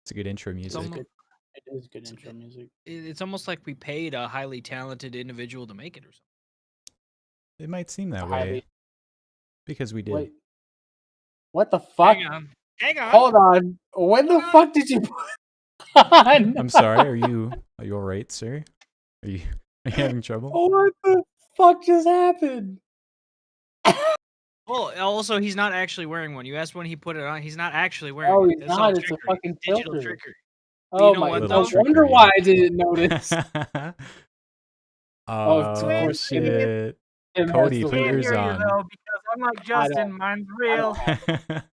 It's a good intro It's music. almost, It is good intro music. it's almost like we paid a highly talented individual to make it or something. It might seem that way Highly. because we did. Wait. What the fuck? Hang on. Hold on. When the fuck did you put on? I'm sorry. Are you all right, sir? Are you having trouble? What the fuck just happened? Well, also he's not actually wearing one. You asked when he put it on. He's not actually wearing Oh, it. he's That's all not. It's a trickery. fucking It's digital filter. trickery. Oh you know my! what, No though? wonder why I didn't notice. Oh, of course, shit. Tim has Cody, the put Can't yours hear you on. though because unlike I Justin, don't- mine's I real. don't have-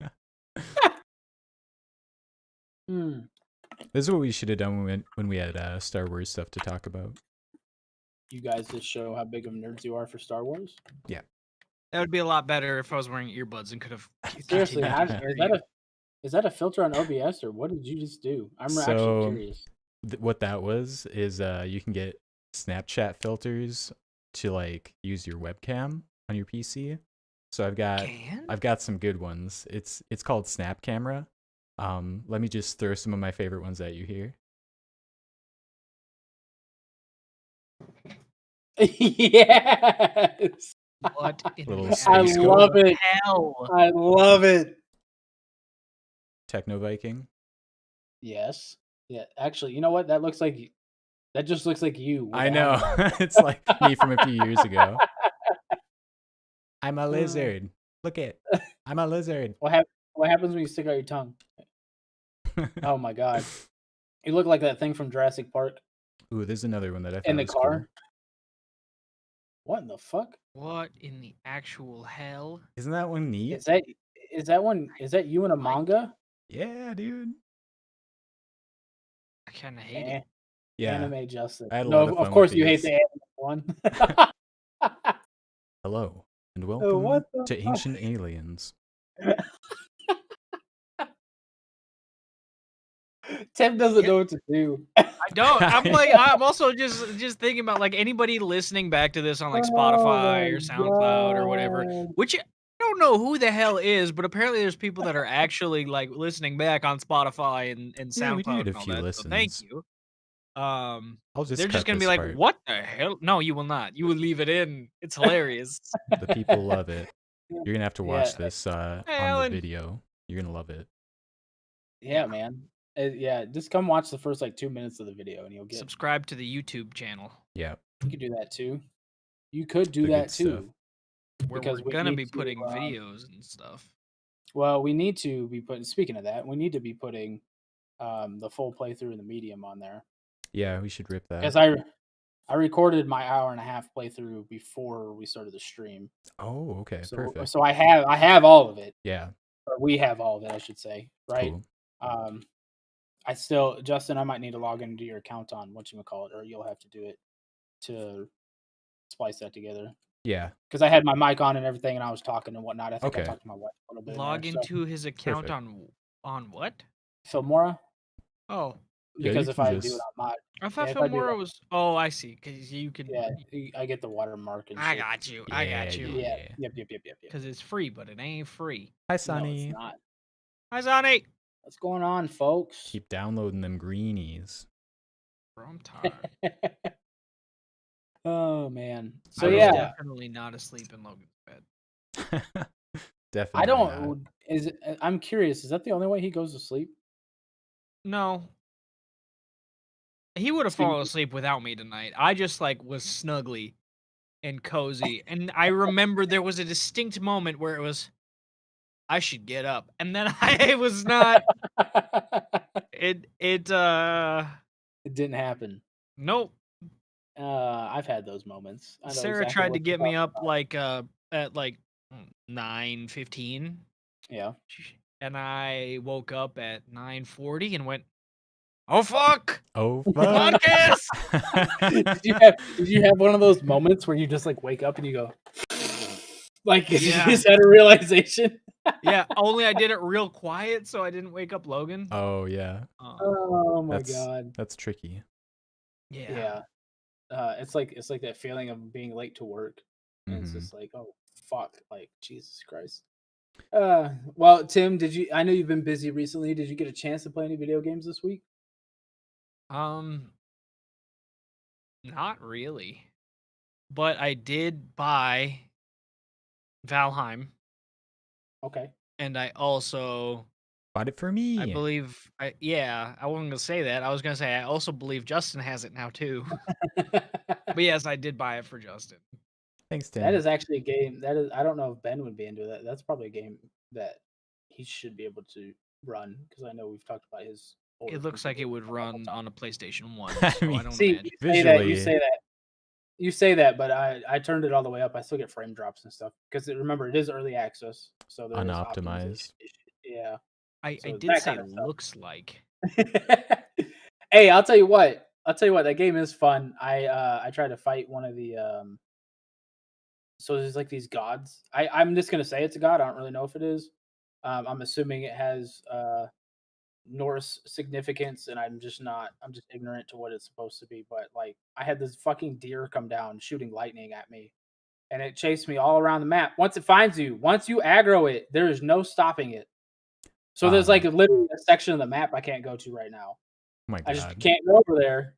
This is what we should have done when we had Star Wars stuff to talk about. You guys just show how big of nerds you are for Star Wars. Yeah. That would be a lot better if I was wearing earbuds and could have. Seriously, continued is that a filter on OBS or what did you just do? I'm actually So, curious. What that was is you can get Snapchat filters to like use your webcam on your PC. So I've got some good ones. It's called Snap Camera. Let me just throw some of my favorite ones at you here. Yes. What in Little the space I love it. hell? I love it. Techno Viking. Yes. Yeah. Actually, you know what? That just looks like you. with I a know. helmet on. It's like me from a few years ago. I'm a lizard. Look it. I'm a lizard. What happens when you stick out your tongue? Oh my god. You look like that thing from Jurassic Park Ooh, there's another one that I thought in the was car. cool. What in the fuck? What in the actual hell? Isn't that one neat? Is that you in a manga? Yeah, dude. I kind of hate it. Yeah. Anime Justin. I had a No, lot of of fun course with you hate these. the anime one. Hello and welcome what the to fuck? Ancient Aliens. Tim doesn't know what to do. I don't. I'm also just thinking about like anybody listening back to this on like Spotify or SoundCloud or whatever, which I don't know who the hell is, but apparently there's people that are actually like listening back on Spotify and Yeah, we SoundCloud did a and all few that. So thank listens. you. I'll just They're cut just gonna be this like, part. "What the hell?" No, you will not. You will leave it in. It's hilarious. The people love it. You're gonna have to watch Yeah. this on Alan. the video. You're gonna love it. Yeah, man. Yeah, just come watch the first like 2 minutes of the video and you'll get. Subscribe to the YouTube channel. Yeah. You could do that too. You could do The that good stuff. too. Where Because we're we gonna need be to, putting videos and stuff. Well, we need to be putting. Speaking of that, we need to be putting the full playthrough in the medium on there. Yeah, we should rip that. Because I recorded my hour and a half playthrough before we started the stream. Oh, okay, perfect. So I have all of it. Yeah. Or we have all of it, I should say. Right. Cool. I still, Justin, I might need to log into your account on whatchamacallit, or you'll have to do it to splice that together. Yeah. Because I had my mic on and everything, and I was talking and whatnot. I think I Okay. talked to my wife a little bit. Log into his account Perfect. on what? Filmora. Oh, Yeah, Because you if I can do it just- on my, I thought if I do Filmora it- was. Oh, I see. Because you could. yeah, I get the watermark and I shit. got you. I got you. Yeah. Yeah. Yep. Because it's free, but it ain't free. Hi, No, Sonny. it's not. Hi, Sonny. What's going on, folks? Keep downloading them greenies. Bro, I'm tired. Oh man. So I was yeah, definitely not asleep in Logan's bed. Definitely. I don't. I'm curious. Is that the only way he goes to sleep? No. He would have fallen asleep without me tonight. I just like was snuggly and cozy. And I remember there was a distinct moment where it was I should get up. And then I was not. It didn't happen. Nope. I've had those moments. I know Sarah exactly tried what to you're get me talking up about. like at like 9:15. Yeah. And I woke up at 9:40 and went, "Oh fuck! Oh fuck! Podcast!" Did you have one of those moments where you just like wake up and you go, like, you Yeah. just had a realization? Yeah, only I did it real quiet so I didn't wake up Logan. Oh yeah. Oh my god. That's tricky. Yeah. It's like that feeling of being late to work. And it's just like, oh fuck, like Jesus Christ. Well, Tim, I know you've been busy recently. Did you get a chance to play any video games this week? Um, not really. But I did buy Valheim, Okay. and I also Bought it for I me. believe I wasn't gonna say that. I was gonna say I also believe Justin has it now too. But yes, I did buy it for Justin. Thanks, That Tim. is actually a game I don't know if Ben would be into that. That's probably a game that he should be able to run because I know we've talked about his older It looks PC like it games would a couple run times. on a PlayStation 1, I so I mean, don't See, imagine. visually, you say that, but I turned it all the way up. I still get frame drops and stuff because remember it is early access, so there is optimization unoptimized. issues. Yeah, I so did that say kind of looks like. stuff. Hey, I'll tell you what. That game is fun. I tried to fight one of the so there's like these gods. I'm just gonna say it's a god. I don't really know if it is. I'm assuming it has Norse significance, and I'm just not. I'm just ignorant to what it's supposed to be. But like, I had this fucking deer come down shooting lightning at me, and it chased me all around the map. Once it finds you, once you aggro it, there is no stopping it. So there's like literally a section of the map I can't go to right now. Oh my I just god. can't go over there.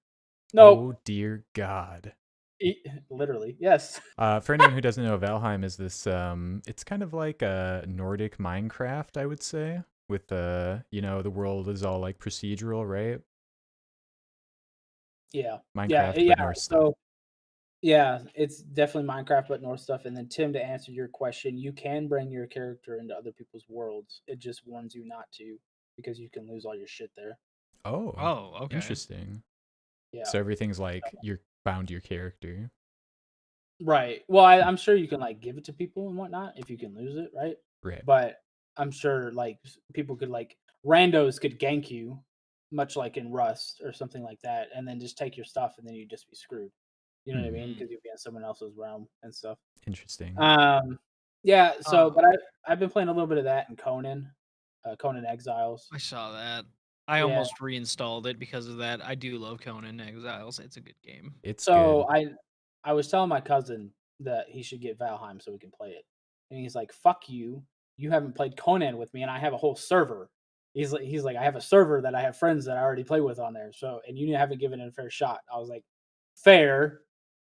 Oh Nope. dear god. Literally, yes. For anyone who doesn't know, Valheim is this it's kind of like a Nordic Minecraft, I would say, with the world is all like procedural, right? Yeah. Minecraft Yeah. but Norse stuff. So yeah, it's definitely Minecraft, but North stuff. And then Tim, to answer your question, you can bring your character into other people's worlds. It just warns you not to because you can lose all your shit there. Oh, Oh, okay. interesting. Yeah. So everything's like you're bound to your character. Right. Well, I'm sure you can like give it to people and whatnot if you can lose it, right? Right. But I'm sure like people could like randos could gank you, much like in Rust or something like that, and then just take your stuff and then you'd just be screwed. You know what I mean? Because you'd be in someone else's realm and stuff. Interesting. Yeah. So, but Oh. I've been playing a little bit of that in Conan Exiles. I saw that. I Yeah. almost reinstalled it because of that. I do love Conan Exiles. It's a good game. It's So good. I was telling my cousin that he should get Valheim so we can play it, and he's like, "Fuck you! You haven't played Conan with me, and I have a whole server." He's like, "I have a server that I have friends that I already play with on there. So, and you haven't given it a fair shot." I was like, "Fair,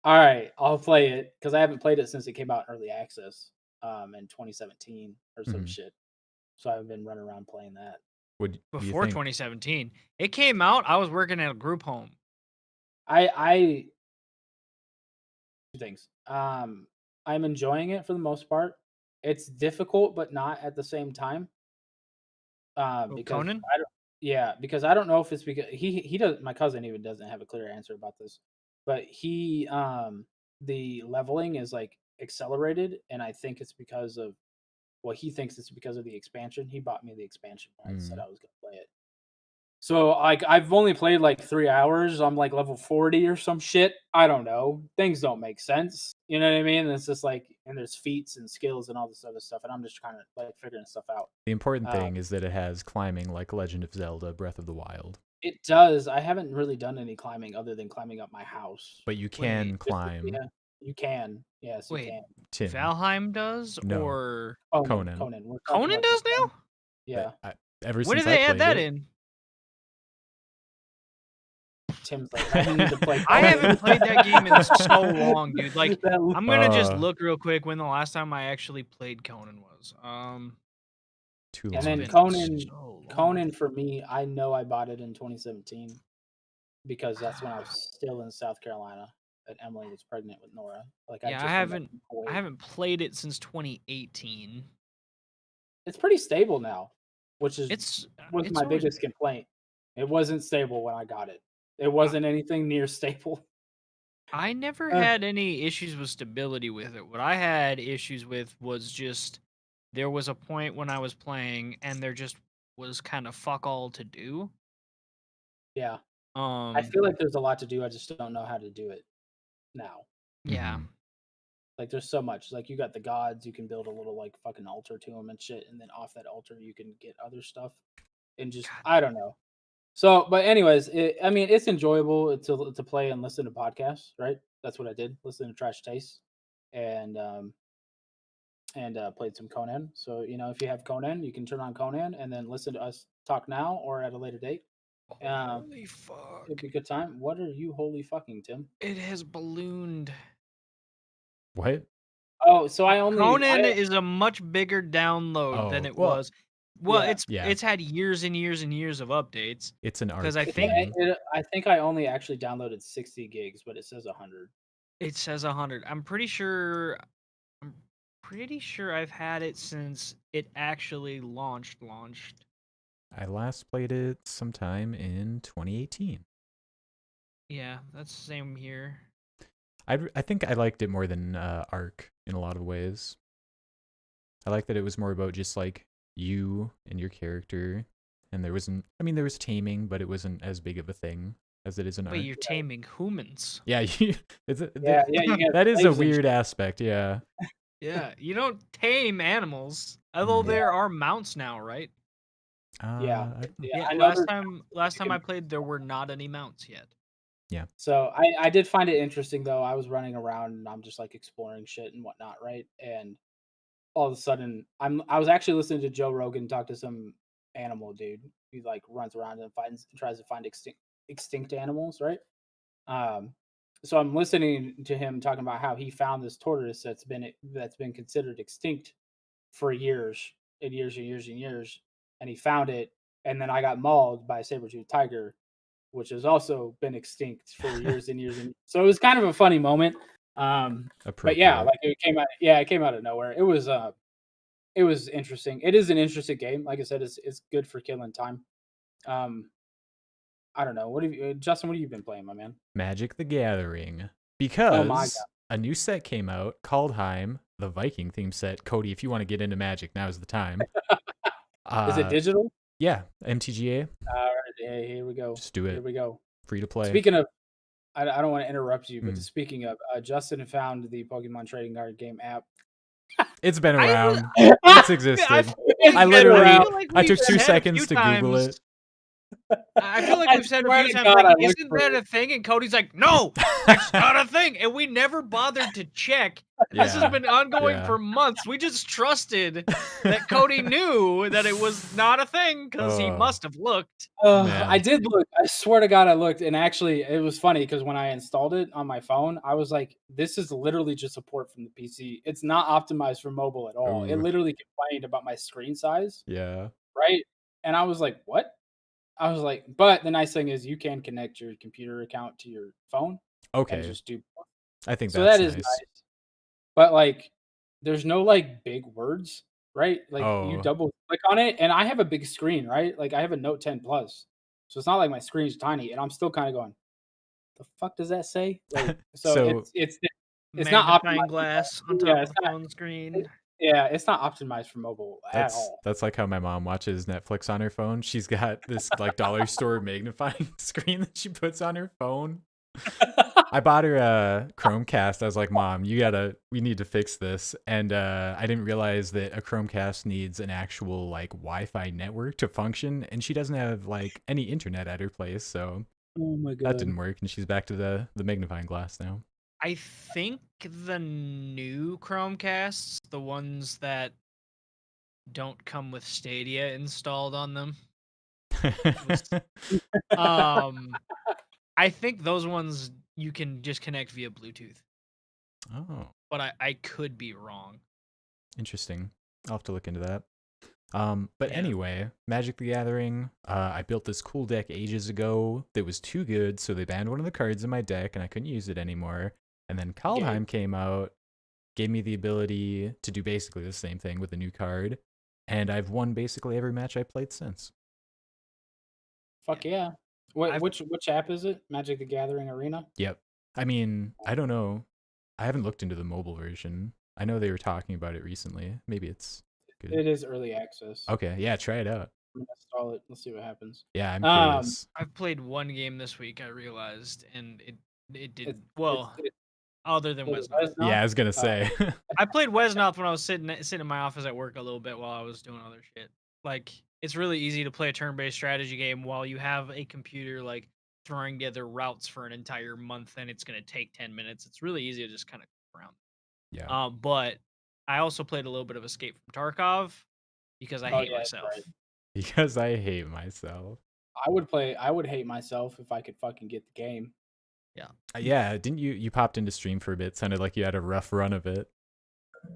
all right, I'll play it because I haven't played it since it came out in early access, in 2017 or some shit. So I've been running around playing that." What do you Before think? 2017, it came out. I was working at a group home. I two things. I'm enjoying it for the most part. It's difficult, but not at the same time. Because Conan? because I don't know if it's because he does. My cousin even doesn't have a clear answer about this, but the leveling is like accelerated, and I think it's because of he thinks it's because of the expansion. He bought me the expansion when I said I was gonna play it. So like I've only played like 3 hours. I'm like level 40 or some shit. I don't know. Things don't make sense. You know what I mean? It's just like and there's feats and skills and all this other stuff, and I'm just kind of like figuring stuff out. The important thing is that it has climbing like Legend of Zelda Breath of the Wild. It does. I haven't really done any climbing other than climbing up my house. But you can Wait. climb. Yeah, you can. Yes, you Wait, can. Tim. Valheim does No. or Conan. We're talking Conan about does this now? one. Yeah. Ever When since did they I add played that it, in? Tim's like, I need to play I Conan. haven't played that game in so long, dude. Like, I'm gonna just Uh, look real quick when the last time I actually played Conan was. too And long. then been Conan so long. Conan for me, I know I bought it in 2017 because that's when I was still in South Carolina and Emily was pregnant with Nora. Like Yeah, I haven't played it since 2018. It's pretty stable now, which It's was it's my always biggest complaint. It wasn't stable when I got it. It wasn't anything near stable. I never Uh, had any issues with stability with it. What I had issues with was just there was a point when I was playing and there just was kind of fuck all to do. yeah. I feel like there's a lot to do. I just don't know how to do it now. Yeah. Like there's so much. Like you got the gods, you can build a little like fucking altar to them and shit, and then off that altar you can get other stuff, and just I don't know. So, but anyways, I mean, it's enjoyable to play and listen to podcasts, right? That's what I did, listen to Trash Taste, and and played some Conan. So if you have Conan, you can turn on Conan and then listen to us talk now or at a later date. Holy fuck! It'd be a good time. What are you holy fucking, Tim? It has ballooned. What? Oh, so Conan is a much bigger download than it was. Well, yeah. it's had years and years and years of updates. It's an art. Because I think I think I only actually downloaded 60 gigs, but it says 100. It says 100. I'm pretty sure I've had it since it actually launched. I last played it sometime in 2018. Yeah, that's the same here. I think I liked it more than Ark in a lot of ways. I like that it was more about just like you and your character, and there was taming, but it wasn't as big of a thing as it is in Ark. But you're taming humans. Yeah, that is a weird aspect. Yeah. Yeah, you don't tame animals, although there are mounts now, right? Yeah. Last time I played, there were not any mounts yet. Yeah. So I did find it interesting though. I was running around and I'm just like exploring shit and whatnot, right? And all of a sudden, I was actually listening to Joe Rogan talk to some animal dude. He like runs around and tries to find extinct animals, right? So I'm listening to him talking about how he found this tortoise that's been considered extinct for years and years and years and years, and he found it, and then I got mauled by a saber-toothed tiger, which has also been extinct for years and years. And so it was kind of a funny moment. But yeah, like it came out of nowhere. It was interesting. It is an interesting game. Like I said, it's good for killing time. I don't know. Justin, what have you been playing, my man? Magic the Gathering. Because a new set came out, Kaldheim, the Viking theme set. Cody, if you want to get into Magic, now's the time. Is it digital? Yeah, MTGA. All right, here we go. Just do it. Here we go. Free to play. Speaking of, I don't want to interrupt you, but speaking of, Justin found the Pokemon trading card game app. It's been around. It's existed. I took 2 seconds to Google it. I feel like we've said a few times, like, isn't that a thing? And Cody's like, no, it's not a thing. And we never bothered to check. This has been ongoing for months. We just trusted that Cody knew that it was not a thing because he must have looked. I did look. I swear to God, I looked. And actually, it was funny because when I installed it on my phone, I was like, this is literally just support from the PC. It's not optimized for mobile at all. It literally complained about my screen size. Yeah. Right? And I was like, what? I was like, but the nice thing is you can connect your computer account to your phone. Okay. And just do. I think so. That's that is nice. But like, there's no like big words, right? Like you double click on it, and I have a big screen, right? Like I have a Note 10 Plus, so it's not like my screen's tiny, and I'm still kind of going, the fuck does that say? Like, so it's not optimized glass on top of the phone screen. Yeah, it's not optimized for mobile at all. That's like how my mom watches Netflix on her phone. She's got this like dollar store magnifying screen that she puts on her phone. I bought her a Chromecast. I was like, Mom, we need to fix this. And I didn't realize that a Chromecast needs an actual like Wi-Fi network to function, and she doesn't have like any internet at her place, so that didn't work. And she's back to the magnifying glass now. I think the new Chromecasts, the ones that don't come with Stadia installed on them, I think those ones you can just connect via Bluetooth. Oh. But I could be wrong. Interesting. I'll have to look into that. But anyway, Magic the Gathering, I built this cool deck ages ago that was too good, so they banned one of the cards in my deck and I couldn't use it anymore. And then Kaldheim came out, gave me the ability to do basically the same thing with a new card, and I've won basically every match I played since. Fuck yeah. Which app is it? Magic the Gathering Arena? Yep. I mean, I don't know. I haven't looked into the mobile version. I know they were talking about it recently. Maybe it's good. It is early access. Okay, yeah, try it out. I'm gonna install it. Let's see what happens. Yeah, I'm curious. I've played one game this week, I realized, and it did other than Wesnoth. Yeah, I was gonna say. I played Wesnoth when I was sitting in my office at work a little bit while I was doing other shit. Like, it's really easy to play a turn-based strategy game while you have a computer like throwing together routes for an entire month, and it's gonna take 10 minutes. It's really easy to just kind of around. Yeah. But I also played a little bit of Escape from Tarkov because I hate myself. Right. Because I hate myself. I would hate myself if I could fucking get the game. Yeah. Yeah, didn't you popped into stream for a bit? Sounded like you had a rough run of it.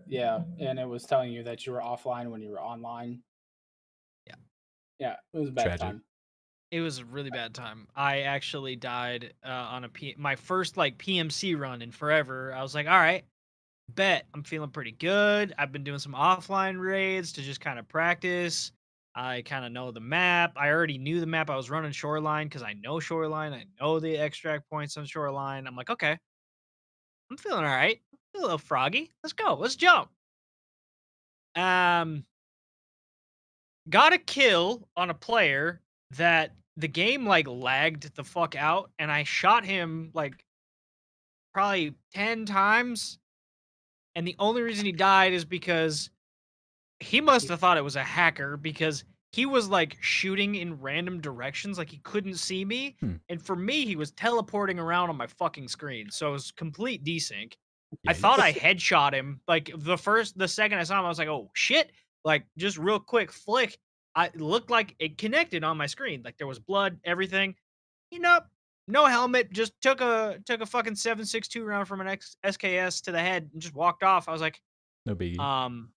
Yeah, and it was telling you that you were offline when you were online. Yeah. Yeah, it was a bad Tragic. time. It was a really bad time. I actually died on my first like PMC run in forever. I was like, all right, bet I'm feeling pretty good. I've been doing some offline raids to just kind of practice. I kind of know the map. I already knew the map. I was running Shoreline because I know Shoreline. I know the extract points on Shoreline. I'm like, okay, I'm feeling all right. I feel a little froggy. Let's go. Let's jump. Got a kill on a player that the game like lagged the fuck out, and I shot him like probably 10 times. And the only reason he died is because he must have thought it was a hacker because he was like shooting in random directions, like he couldn't see me. And for me, he was teleporting around on my fucking screen. So it was complete desync. I thought I headshot him. Like the second I saw him, I was like, oh shit. Like just real quick flick. I looked like it connected on my screen. Like there was blood, everything. You know, no helmet, just took a fucking 7.62 round from an SKS to the head and just walked off. I was like, no biggie.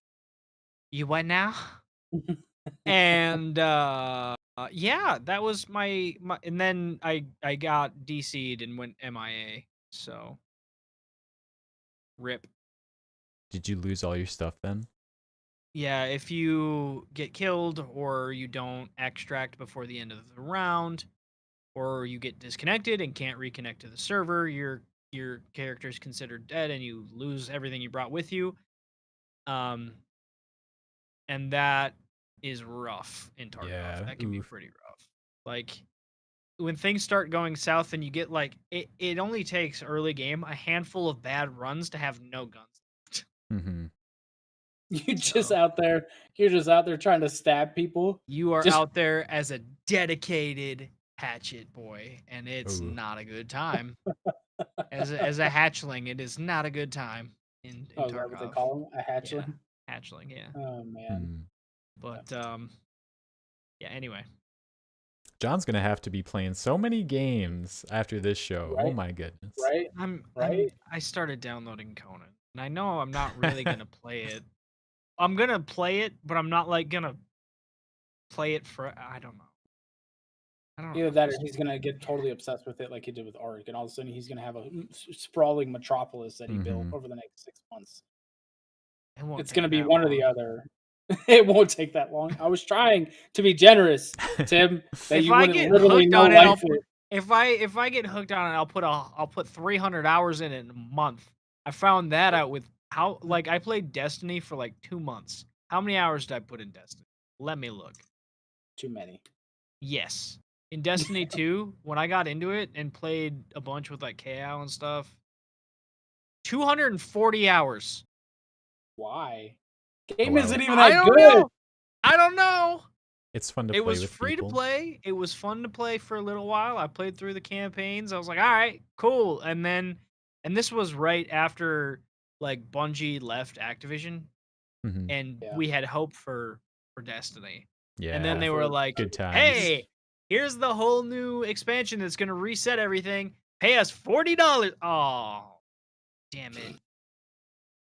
You what now? And yeah, that was my and then I got DC'd and went MIA. So rip. Did you lose all your stuff then? Yeah, if you get killed or you don't extract before the end of the round, or you get disconnected and can't reconnect to the server, your character is considered dead and you lose everything you brought with you. And that is rough in Tarkov. Yeah, that can be pretty rough. Like when things start going south and you get like it only takes early game a handful of bad runs to have no guns. Mm-hmm. You're just out there trying to stab people. You are out there as a dedicated hatchet boy, and it's not a good time. As a hatchling, it is not a good time in Oh, is Tarkov. that what they call them? A hatchling? Yeah, hatchling, yeah. Oh man. But yeah, anyway. John's gonna have to be playing so many games after this show. Right? Oh my goodness. Right? I started downloading Conan, and I know I'm not really gonna play it. I'm gonna play it, but I'm not like gonna play it for. I don't know. Either that or he's gonna get totally obsessed with it like he did with Ark, and all of a sudden he's gonna have a sprawling metropolis that he built over the next 6 months. It's gonna be one or the other. It won't take that long. I was trying to be generous, Tim. That if you I wouldn't get literally hooked no on it, life it. if I get hooked on it, I'll put 300 hours in it in a month. I found that out with how like I played Destiny for like 2 months. How many hours did I put in Destiny? Let me look. Too many. Yes. In Destiny 2, when I got into it and played a bunch with like KO and stuff, 240 hours. Why? Game isn't even I that don't good. know. I don't know. It's fun to It play was with free people. to play. It was fun to play for a little while. I played through the campaigns. I was like, all right, cool. And this was right after like Bungie left Activision, and we had hope for Destiny. Yeah. And then they were like, good times. hey, here's the whole new expansion that's gonna reset everything. Pay us $40. Oh, damn it.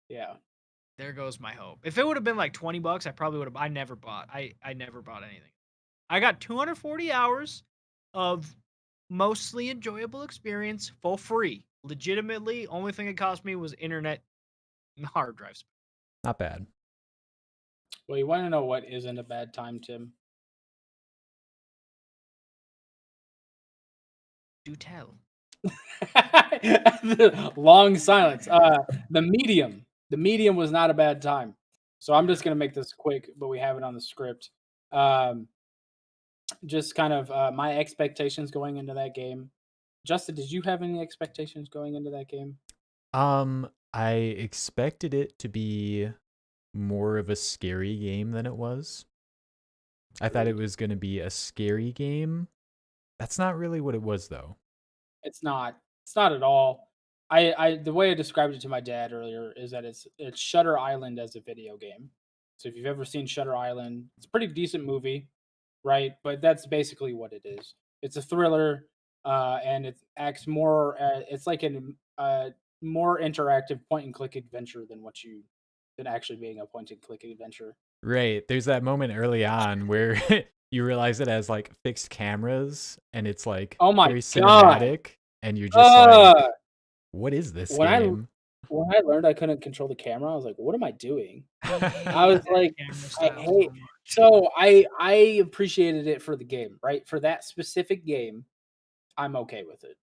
Yeah. There goes my hope. If it would have been like $20, I probably would have. I never bought anything. I got 240 hours of mostly enjoyable experience for free. Legitimately, only thing it cost me was internet and hard drives. Not bad. Well, you want to know what isn't a bad time, Tim? Do tell. Long silence. The Medium. The Medium was not a bad time. So I'm just gonna make this quick, but we have it on the script. Just kind of my expectations going into that game. Justin, did you have any expectations going into that game? I expected it to be more of a scary game than it was. I thought it was going to be a scary game. That's not really what it was, though. It's not. It's not at all. the way I described it to my dad earlier is that it's Shutter Island as a video game. So if you've ever seen Shutter Island, it's a pretty decent movie, right? But that's basically what it is. It's a thriller, and it acts more. It's like an more interactive point and click adventure than actually being a point and click adventure. Right. There's that moment early on where you realize it has like fixed cameras and it's like Oh my very god! cinematic, and you're just like, what is this When game? when I learned I couldn't control the camera, I was like, "What am I doing?" I I hate was that like, camera I style hate. so much. So I appreciated it for the game, right? For that specific game, I'm okay with it.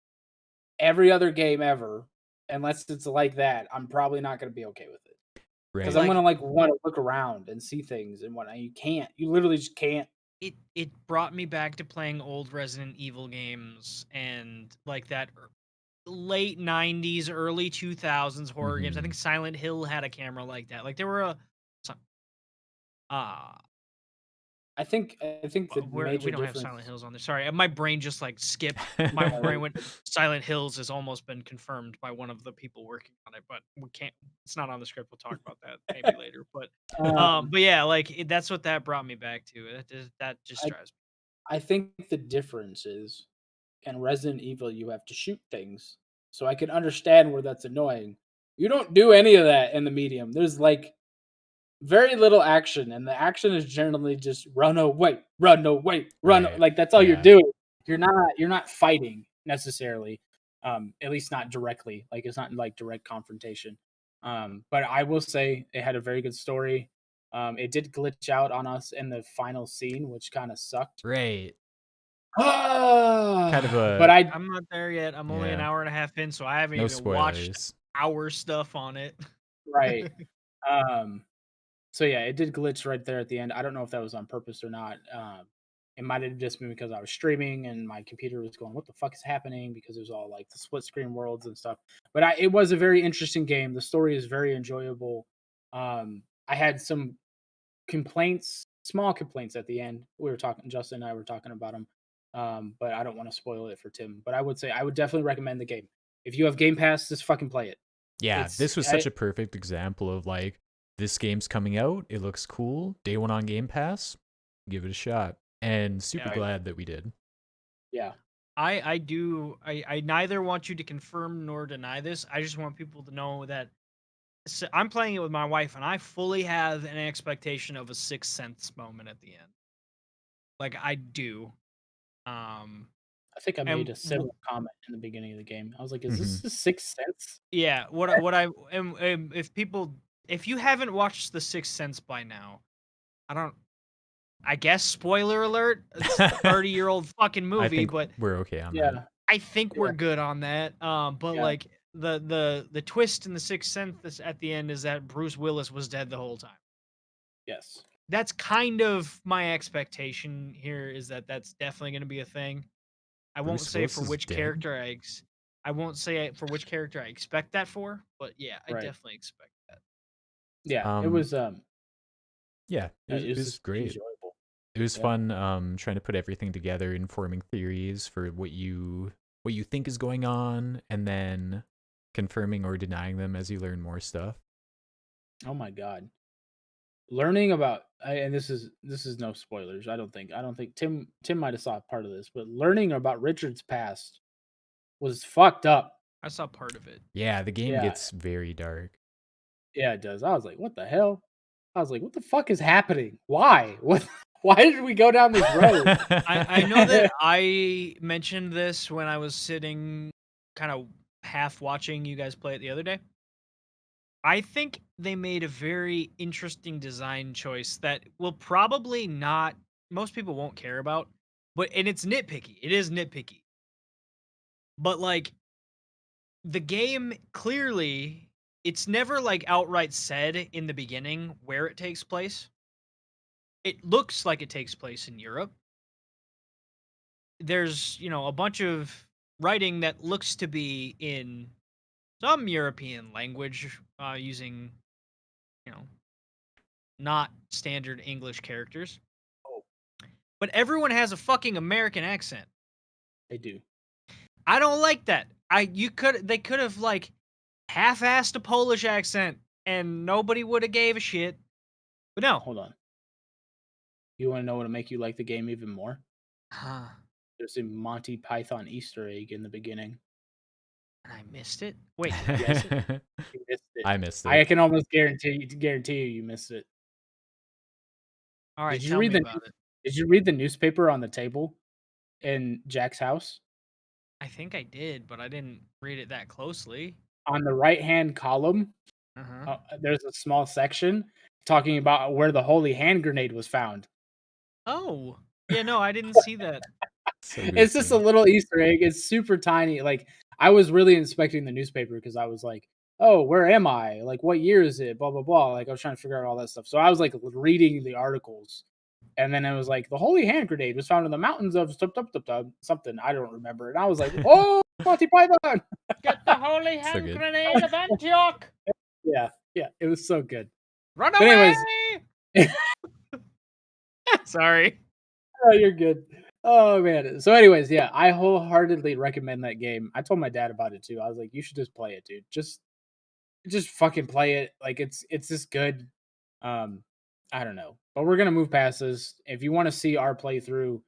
Every other game ever, unless it's like that, I'm probably not gonna be okay with it. Because Right. I'm gonna Like, want to look around and see things and whatnot. You can't. You literally just can't. it brought me back to playing old Resident Evil games and like that late 90s, early 2000s horror games. I think Silent Hill had a camera like that. Like there were uh I think the we major don't have Silent difference. Hills on there. Sorry, my brain just like skipped. My brain went. Silent Hills has almost been confirmed by one of the people working on it, but we can't. It's not on the script. We'll talk about that maybe later. But yeah, like that's what that brought me back to. That just I drives me. I think the difference is in Resident Evil you have to shoot things. So I can understand where that's annoying. You don't do any of that in the medium. There's like very little action, and the action is generally just run away, run away, run. Right. Like that's all you're Yeah. doing. You're not fighting necessarily. At least not directly. Like it's not like direct confrontation. But I will say it had a very good story. It did glitch out on us in the final scene, which kind of sucked. Right. Kind Kind of a but I'm not there yet. I'm only an yeah. hour and a half in, so I haven't No even watched spoilers. our stuff on it. right. Um, So yeah, it did glitch right there at the end. I don't know if that was on purpose or not. It might have just been because I was streaming and my computer was going, "What the fuck is happening?" Because it was all like the split screen worlds and stuff. But it was a very interesting game. The story is very enjoyable. I had some complaints, small complaints at the end. We were talking, Justin and I were talking about them. But I don't want to spoil it for Tim. But I would say I would definitely recommend the game. If you have Game Pass, just fucking play it. Yeah, It's this was such a perfect example of like, this game's coming out, it looks cool, day one on Game Pass, give it a shot. And super Yeah. glad that we did. yeah. I neither want you to confirm nor deny this. I just want people to know that I'm playing it with my wife, and I fully have an expectation of a Sixth Sense moment at the end. Like I do. I think I made a similar comment in the beginning of the game. I was like, "Is this the Sixth Sense?" Yeah. What I am if you haven't watched the Sixth Sense by now, I guess spoiler alert. It's a 30-year-old fucking I movie, think but we're okay on Yeah, that. I think we're good on that. But Yeah. like the twist in the Sixth Sense at the end is that Bruce Willis was dead the whole time. yes. That's kind of my expectation here, is that that's definitely going to be a thing. I won't Bruce say Willis for is which dead? character I won't say for which character I expect that for, but yeah, I Right. definitely expect that. Yeah, it was Yeah, it was just great. enjoyable. It was Yeah. fun trying to put everything together and forming theories for what you think is going on, and then confirming or denying them as you learn more stuff. Oh my god. Learning about and this is no spoilers. I don't think Tim might have saw part of this, but learning about Richard's past was fucked up. I saw part of it. Yeah, the game Yeah. gets very dark. Yeah, it does. I was like, "What the hell?" I was like, "What the fuck is happening? Why? What why did we go down this road?" I know that I mentioned this when I was sitting kind of half watching you guys play it the other day. I think they made a very interesting design choice that will probably not most people won't care about, and it's nitpicky. It is nitpicky. But like the game clearly it's never like outright said in the beginning where it takes place. It looks like it takes place in Europe. There's, a bunch of writing that looks to be in some European language, using, you know, not standard English characters. Oh. But everyone has a fucking American accent. They do. I don't like that. They could have like half-assed a Polish accent, and nobody would have gave a shit. But no. Hold on. You want to know what'll make you like the game even more? Huh. There's a Monty Python Easter egg in the beginning. And I missed it? Wait, did I miss it? You missed it. I missed I it. can almost guarantee you missed it. Alright, Did you tell read me the about it. Did you read the newspaper on the table in Jack's house? I think I did, but I didn't read it that closely. On the right-hand column, Uh-huh. there's a small section talking about where the holy hand grenade was found. Oh. Yeah, no, I didn't see that. So It's just a goofy. little Easter egg. It's super tiny. Like, I was really inspecting the newspaper because I was like, "Oh, where am I? Like, what year is it? Blah blah blah." Like, I was trying to figure out all that stuff. So I was like reading the articles, and then it was like the holy hand grenade was found in the mountains of something I don't remember. And I was like, "Oh, Monty Python!" Get the holy So hand good. grenade of Antioch! Yeah, yeah, it was so good. Run But away! anyways, Sorry. oh, you're good. Oh man. So, anyways, yeah, I wholeheartedly recommend that game. I told my dad about it too. I was like, "You should just play it, dude. Just fucking play it. Like it's just good." Um, I don't know, but we're gonna move past this. If you want to see our playthrough,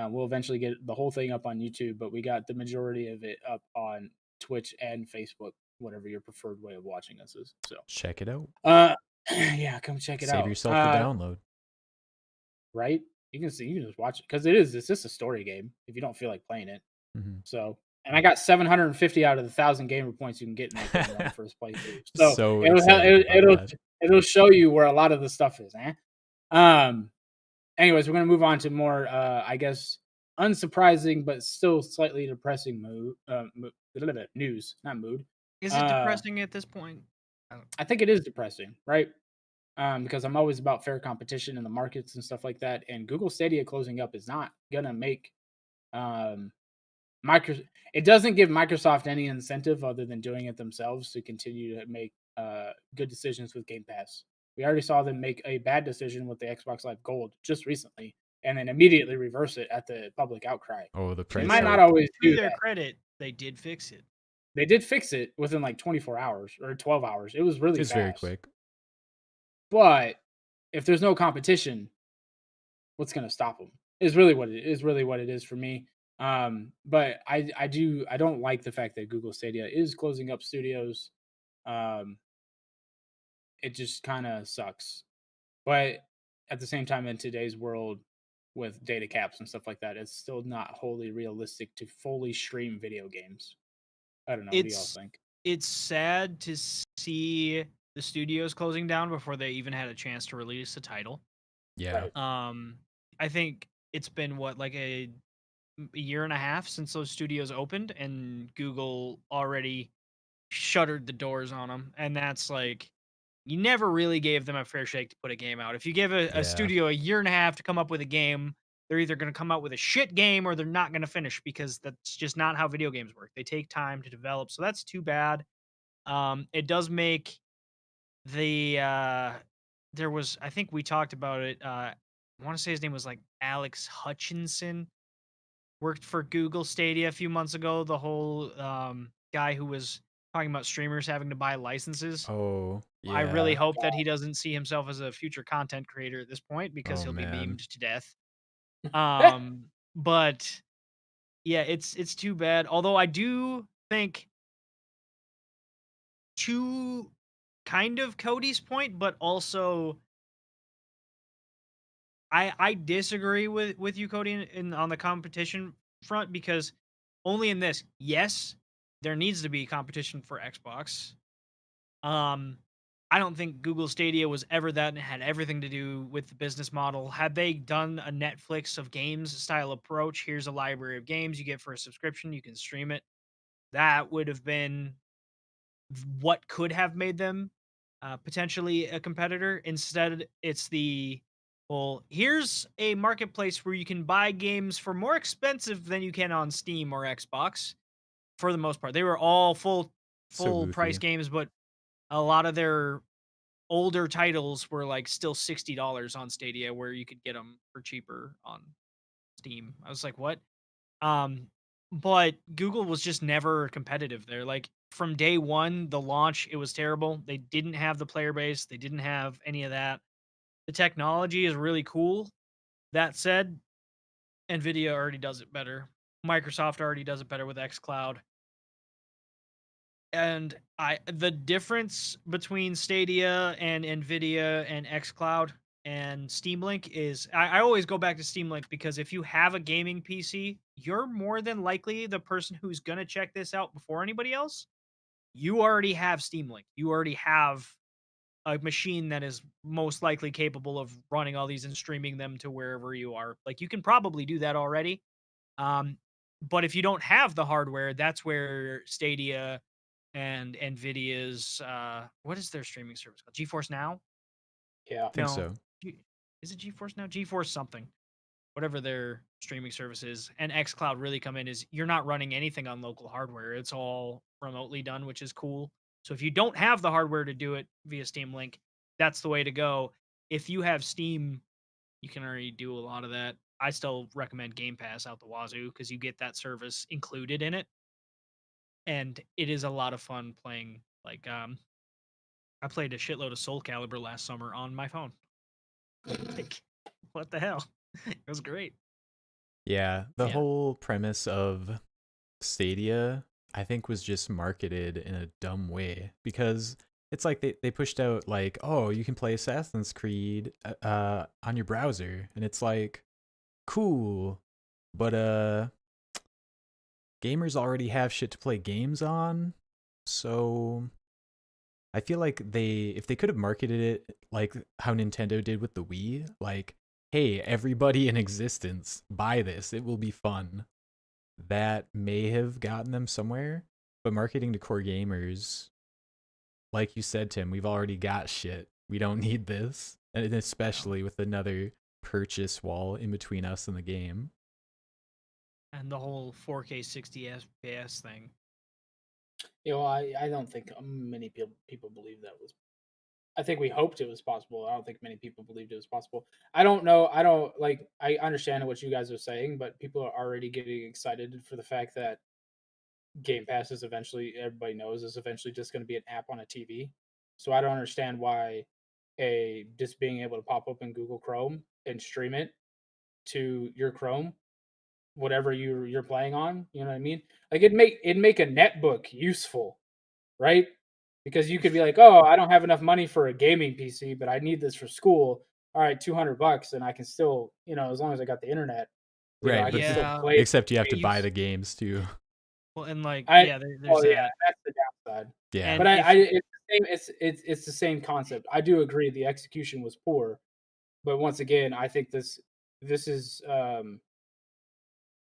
we'll eventually get the whole thing up on YouTube. But we got the majority of it up on Twitch and Facebook, whatever your preferred way of watching us is. So, Check it out. yeah, come check it Save out. yourself the download. Right? You can just watch it because it's just a story game if you don't feel like playing it. Mhm. So, and I got 750 out of the 1,000 gamer points you can get in that game on the first playthrough. So So excited about that. it'll show you where a lot of the stuff is. Um. Anyways, we're gonna move on to more, I guess, unsurprising but still slightly depressing news, not mood. Is it Uh, depressing at this point? I don't I think it is depressing, right? Because I'm always about fair competition in the markets and stuff like that. And Google Stadia closing up is not gonna make um, Micro. It doesn't give Microsoft any incentive other than doing it themselves to continue to make good decisions with Game Pass. We already saw them make a bad decision with the Xbox Live Gold just recently, and then immediately reverse it at the public outcry. Oh, the They price might not hike. always To do their that. credit, they did fix it. They did fix it within like 24 hours or 12 hours. It was really It's fast. very quick. But if there's no competition, what's going to stop them? Is really what it is. Really what it is for me. But I don't like the fact that Google Stadia is closing up studios. Um, it just kind of sucks. But at the same time, in today's world with data caps and stuff like that, it's still not wholly realistic to fully stream video games. I don't know. What do y'all It's think? it's sad to see the studios closing down before they even had a chance to release the title. Yeah. Right. I think it's been what, like a year and a half since those studios opened, and Google already shuttered the doors on them. And that's like, you never really gave them a fair shake to put a game out. If you give a Yeah. studio a year and a half to come up with a game, they're either going to come out with a shit game or they're not going to finish, because that's just not how video games work. They take time to develop. So that's too bad. It does make the there was, I think we talked about it. I want to say his name was like Alex Hutchinson, worked for Google Stadia a few months ago. The whole guy who was talking about streamers having to buy licenses. Oh, I really yeah. hope that he doesn't see himself as a future content creator at this point, because Oh, he'll be man. memed to death. But yeah, it's too bad. Although I do think, to kind of Cody's point, but also I disagree with you, Cody, on the competition front, because only in this, yes, there needs to be competition for Xbox. I don't think Google Stadia was ever that and had everything to do with the business model. Had they done a Netflix of games style approach, here's a library of games you get for a subscription, you can stream it, that would have been what could have made them potentially a competitor. Instead, it's the, well, here's a marketplace where you can buy games for more expensive than you can on Steam or Xbox. For the most part, they were all So full price goofy. games, but a lot of their older titles were like still $60 on Stadia, where you could get them for cheaper on Steam. I was like, what? Um, but Google was just never competitive there. Like from day one, the launch, it was terrible. They didn't have the player base. They didn't have any of that. The technology is really cool. That said, Nvidia already does it better. Microsoft already does it better with xCloud. And the difference between Stadia and Nvidia and xCloud and Steam Link is I always go back to Steam Link because if you have a gaming PC, you're more than likely the person who's going to check this out before anybody else. You already have Steam Link. You already have a machine that is most likely capable of running all these and streaming them to wherever you are. Like you can probably do that already. Um, but if you don't have the hardware, that's where Stadia and Nvidia's what is their streaming service called? GeForce Now? Yeah. I think No. so. Is it GeForce Now? GeForce something. Whatever their streaming service is. And xCloud really come in is you're not running anything on local hardware. It's all remotely done, which is cool. So if you don't have the hardware to do it via Steam Link, that's the way to go. If you have Steam, you can already do a lot of that. I still recommend Game Pass out the wazoo because you get that service included in it. And it is a lot of fun playing. Like, I played a shitload of Soul Calibur last summer on my phone. Like, what the hell? It was great. Yeah, the Yeah. whole premise of Stadia, I think, was just marketed in a dumb way because it's like they pushed out like, oh, you can play Assassin's Creed on your browser, and it's like, cool, but gamers already have shit to play games on, so I feel like if they could have marketed it like how Nintendo did with the Wii, like, hey, everybody in existence, buy this, it will be fun. That may have gotten them somewhere, but marketing to core gamers, like you said, Tim, we've already got shit. We don't need this, and especially with another purchase wall in between us and the game. And the whole 4K 60 FPS thing. You know, I don't think many people believe that was. I think we hoped it was possible. I don't think many people believed it was possible. I don't know. I don't like. I understand what you guys are saying, but people are already getting excited for the fact that Game Pass is eventually, everybody knows, is eventually just going to be an app on a TV. So I don't understand why just being able to pop up in Google Chrome and stream it to your Chrome, whatever you're playing on. You know what I mean? Like it'd make a netbook useful, right? Because you could be like, oh, I don't have enough money for a gaming PC, but I need this for school. All right, $200, and I can still, as long as I got the internet, Right, I can but still Yeah. play. except you have to You buy the games too. well, and like, I yeah, there's yeah, that. that's the downside. Yeah. But And if it's the same. It's the same concept. I do agree the execution was poor, but once again, I think this is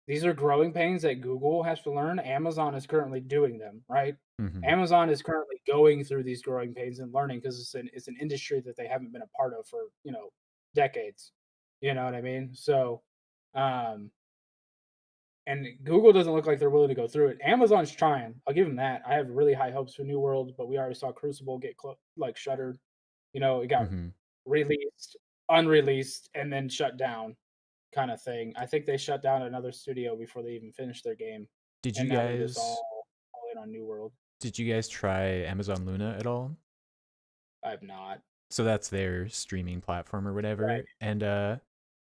these are growing pains that Google has to learn. Amazon is currently doing them, right? Mm-hmm. Amazon is currently going through these growing pains and learning because it's an industry that they haven't been a part of for decades. You know what I mean? So, and Google doesn't look like they're willing to go through it. Amazon's trying. I'll give them that. I have really high hopes for New World, but we already saw Crucible get shuttered. It got Mm-hmm. released, unreleased, and then shut down, kind of thing. I think they shut down another studio before they even finished their game, Did you and now they're just guys all in on New World. did you guys try Amazon Luna at all? I have not. So that's their streaming platform or whatever. Right. And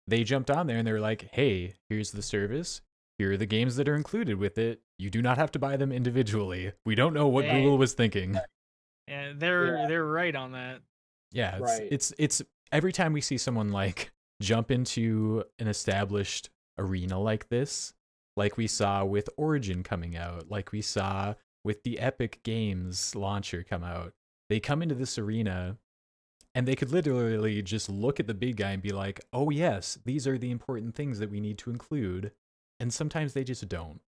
they jumped on there and they were like, hey, here's the service. Here are the games that are included with it. You do not have to buy them individually. We don't know what Hey. Google was thinking. yeah, they're right on that. Yeah, Right. it's every time we see someone like jump into an established arena like this, like we saw with Origin coming out, like we saw with the Epic Games launcher come out. They come into this arena and they could literally just look at the big guy and be like, "Oh yes, these are the important things that we need to include." And sometimes they just don't.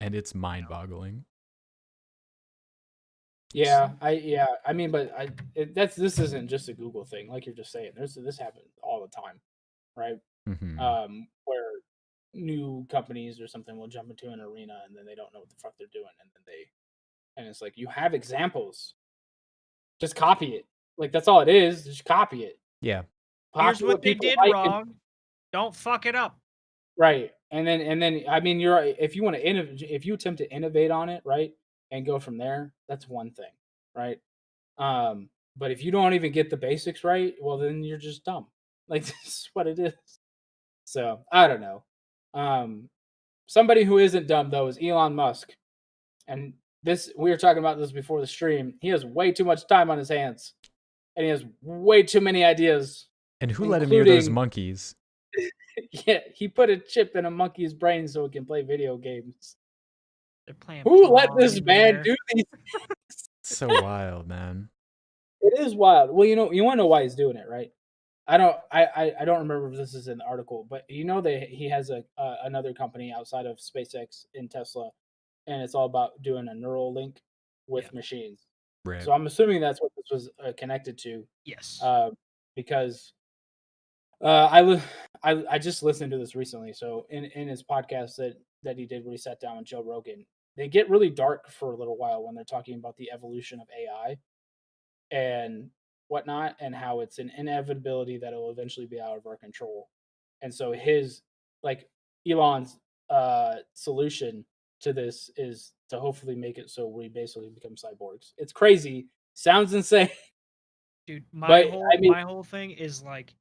And it's mind-boggling. Yeah, I mean, but this isn't just a Google thing, like you're just saying. This happens all the time, right? Mm-hmm. Where new companies or something will jump into an arena and then they don't know what the fuck they're doing, and it's like, you have examples, just copy it. Like, that's all it is. Just copy it. Yeah. Here's Copy what they people did like wrong. Don't fuck it up. right. And then I mean, you're if you want to if you attempt to innovate on it, right, and go from there, that's one thing, right? But if you don't even get the basics right, well, then you're just dumb. Like this is what it is. So I don't know. Um, Somebody who isn't dumb though is Elon Musk, and this we were talking about this before the stream. He has way too much time on his hands, and he has way too many ideas. And who let him near those monkeys? Yeah, he put a chip in a monkey's brain so it can play video games. They're playing. Who let this man do these things? So wild, man. It is wild. Well, you want to know why he's doing it, right? I don't remember if this is in the article, but that he has another company outside of SpaceX and Tesla, and it's all about doing a neural link with machines. Right. So I'm assuming that's what this was connected to. Yes. Because I just listened to this recently. So in his podcast that he did where he sat down with Joe Rogan, they get really dark for a little while when they're talking about the evolution of AI and whatnot, and how it's an inevitability that it will eventually be out of our control. And so Elon's solution to this is to hopefully make it so we basically become cyborgs. It's crazy, sounds insane, dude. My whole thing is like,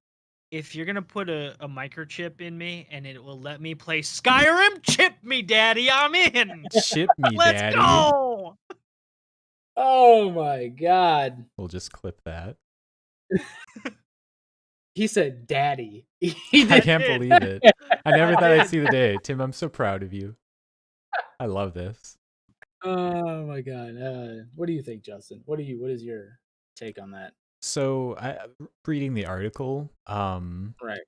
if you're gonna put a microchip in me and it will let me play Skyrim, chip me, daddy. I'm in. Chip me, Let's daddy. go. Oh my god. We'll just clip that. He said daddy. I can't believe it. I never thought I'd see the day. Tim, I'm so proud of you. I love this. Oh my god. What do you think, Justin? What is your take on that? So, reading the article, right.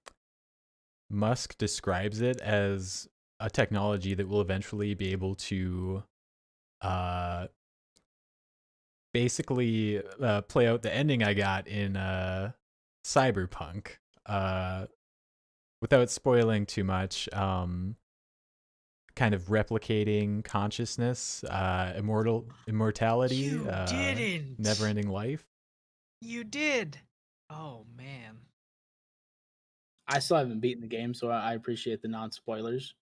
Musk describes it as a technology that will eventually be able to basically play out the ending I got in Cyberpunk, without spoiling too much. Kind of replicating consciousness, immortality, You didn't. never-ending life. You did. Oh man. I still haven't beaten the game, so I appreciate the non-spoilers.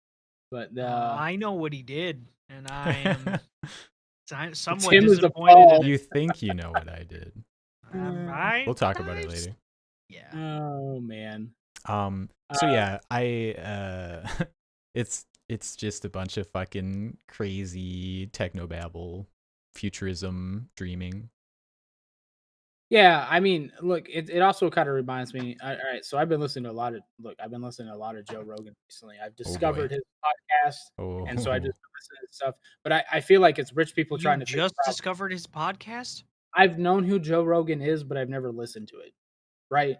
But I know what he did, and I am somewhat Tim disappointed. You think you know what I did? We'll talk about it later. Yeah. Oh man. So yeah, it's just a bunch of fucking crazy technobabble, futurism, dreaming. Yeah, I mean, look, it also kind of reminds me. All right, so I've been listening to a lot of Joe Rogan recently. I've discovered his podcast, and so I just listen to stuff. But I feel like it's rich people trying to just discovered his podcast. I've known who Joe Rogan is, but I've never listened to it. Right?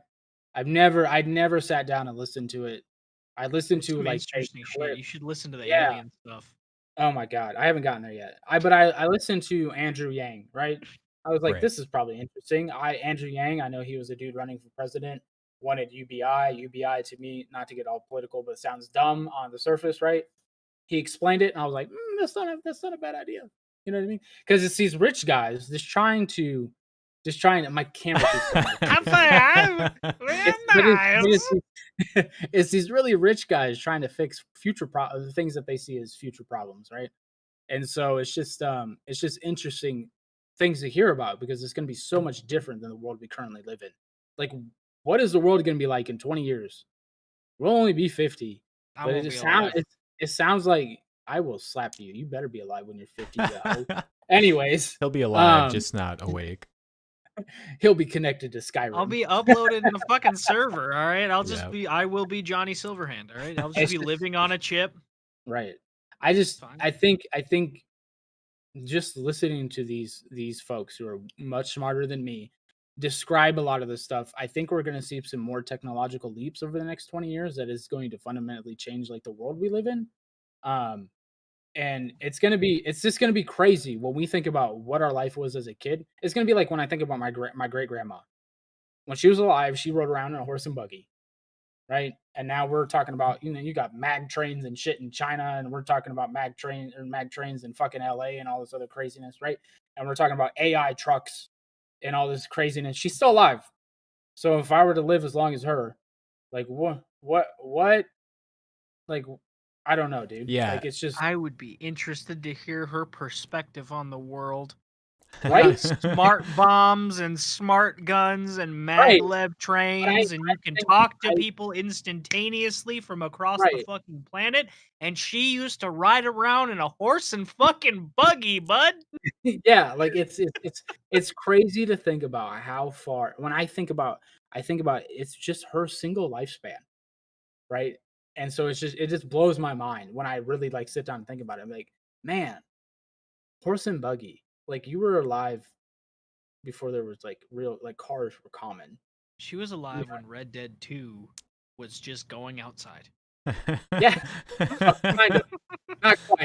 I'd never sat down and listened to it. I listened to like interesting shit. You should listen to the alien stuff. Oh my god, I haven't gotten there yet. I listened to Andrew Yang, right? I was like, this is probably interesting. Andrew Yang, I know he was a dude running for president, wanted UBI. UBI to me, not to get all political, but it sounds dumb on the surface, right? He explained it, and I was like, that's not a bad idea. You know what I mean? Because it's these rich guys just trying to my camera. It's these really rich guys trying to fix the things that they see as future problems, right? And so it's just interesting things to hear about because it's going to be so much different than the world we currently live in. Like, what is the world going to be like in 20 years? We'll only be 50. But it sounds like I will slap you. You better be alive when you're 50. Anyways, he'll be alive, just not awake. He'll be connected to Skyrim. I'll be uploaded in the fucking server. All right, I will be Johnny Silverhand. All right, I'll just be living on a chip. Right. I think just listening to these folks who are much smarter than me describe a lot of this stuff. I think we're going to see some more technological leaps over the next 20 years that is going to fundamentally change like the world we live in. And it's just going to be crazy when we think about what our life was as a kid. It's going to be like when I think about my great grandma. When she was alive, she rode around in a horse and buggy. Right. And now we're talking about, you got mag trains and shit in China, and we're talking about mag trains in fucking LA and all this other craziness. Right. And we're talking about AI trucks and all this craziness. She's still alive. So if I were to live as long as her, like what, like I don't know, dude. Yeah. Like, it's just I would be interested to hear her perspective on the world. right, Smart bombs and smart guns and right. maglev But trains, and you can think talk to I people instantaneously from across the right. fucking planet. And she used to ride around in a horse and fucking buggy, bud. Yeah, like it's crazy to think about how far. When I think about it's just her single lifespan, right? And so it just blows my mind when I really like sit down and think about it. I'm like, man, horse and buggy. Like you were alive before there was like real like cars were common. She was You alive when Red Dead 2 was just going outside. Yeah, kind of.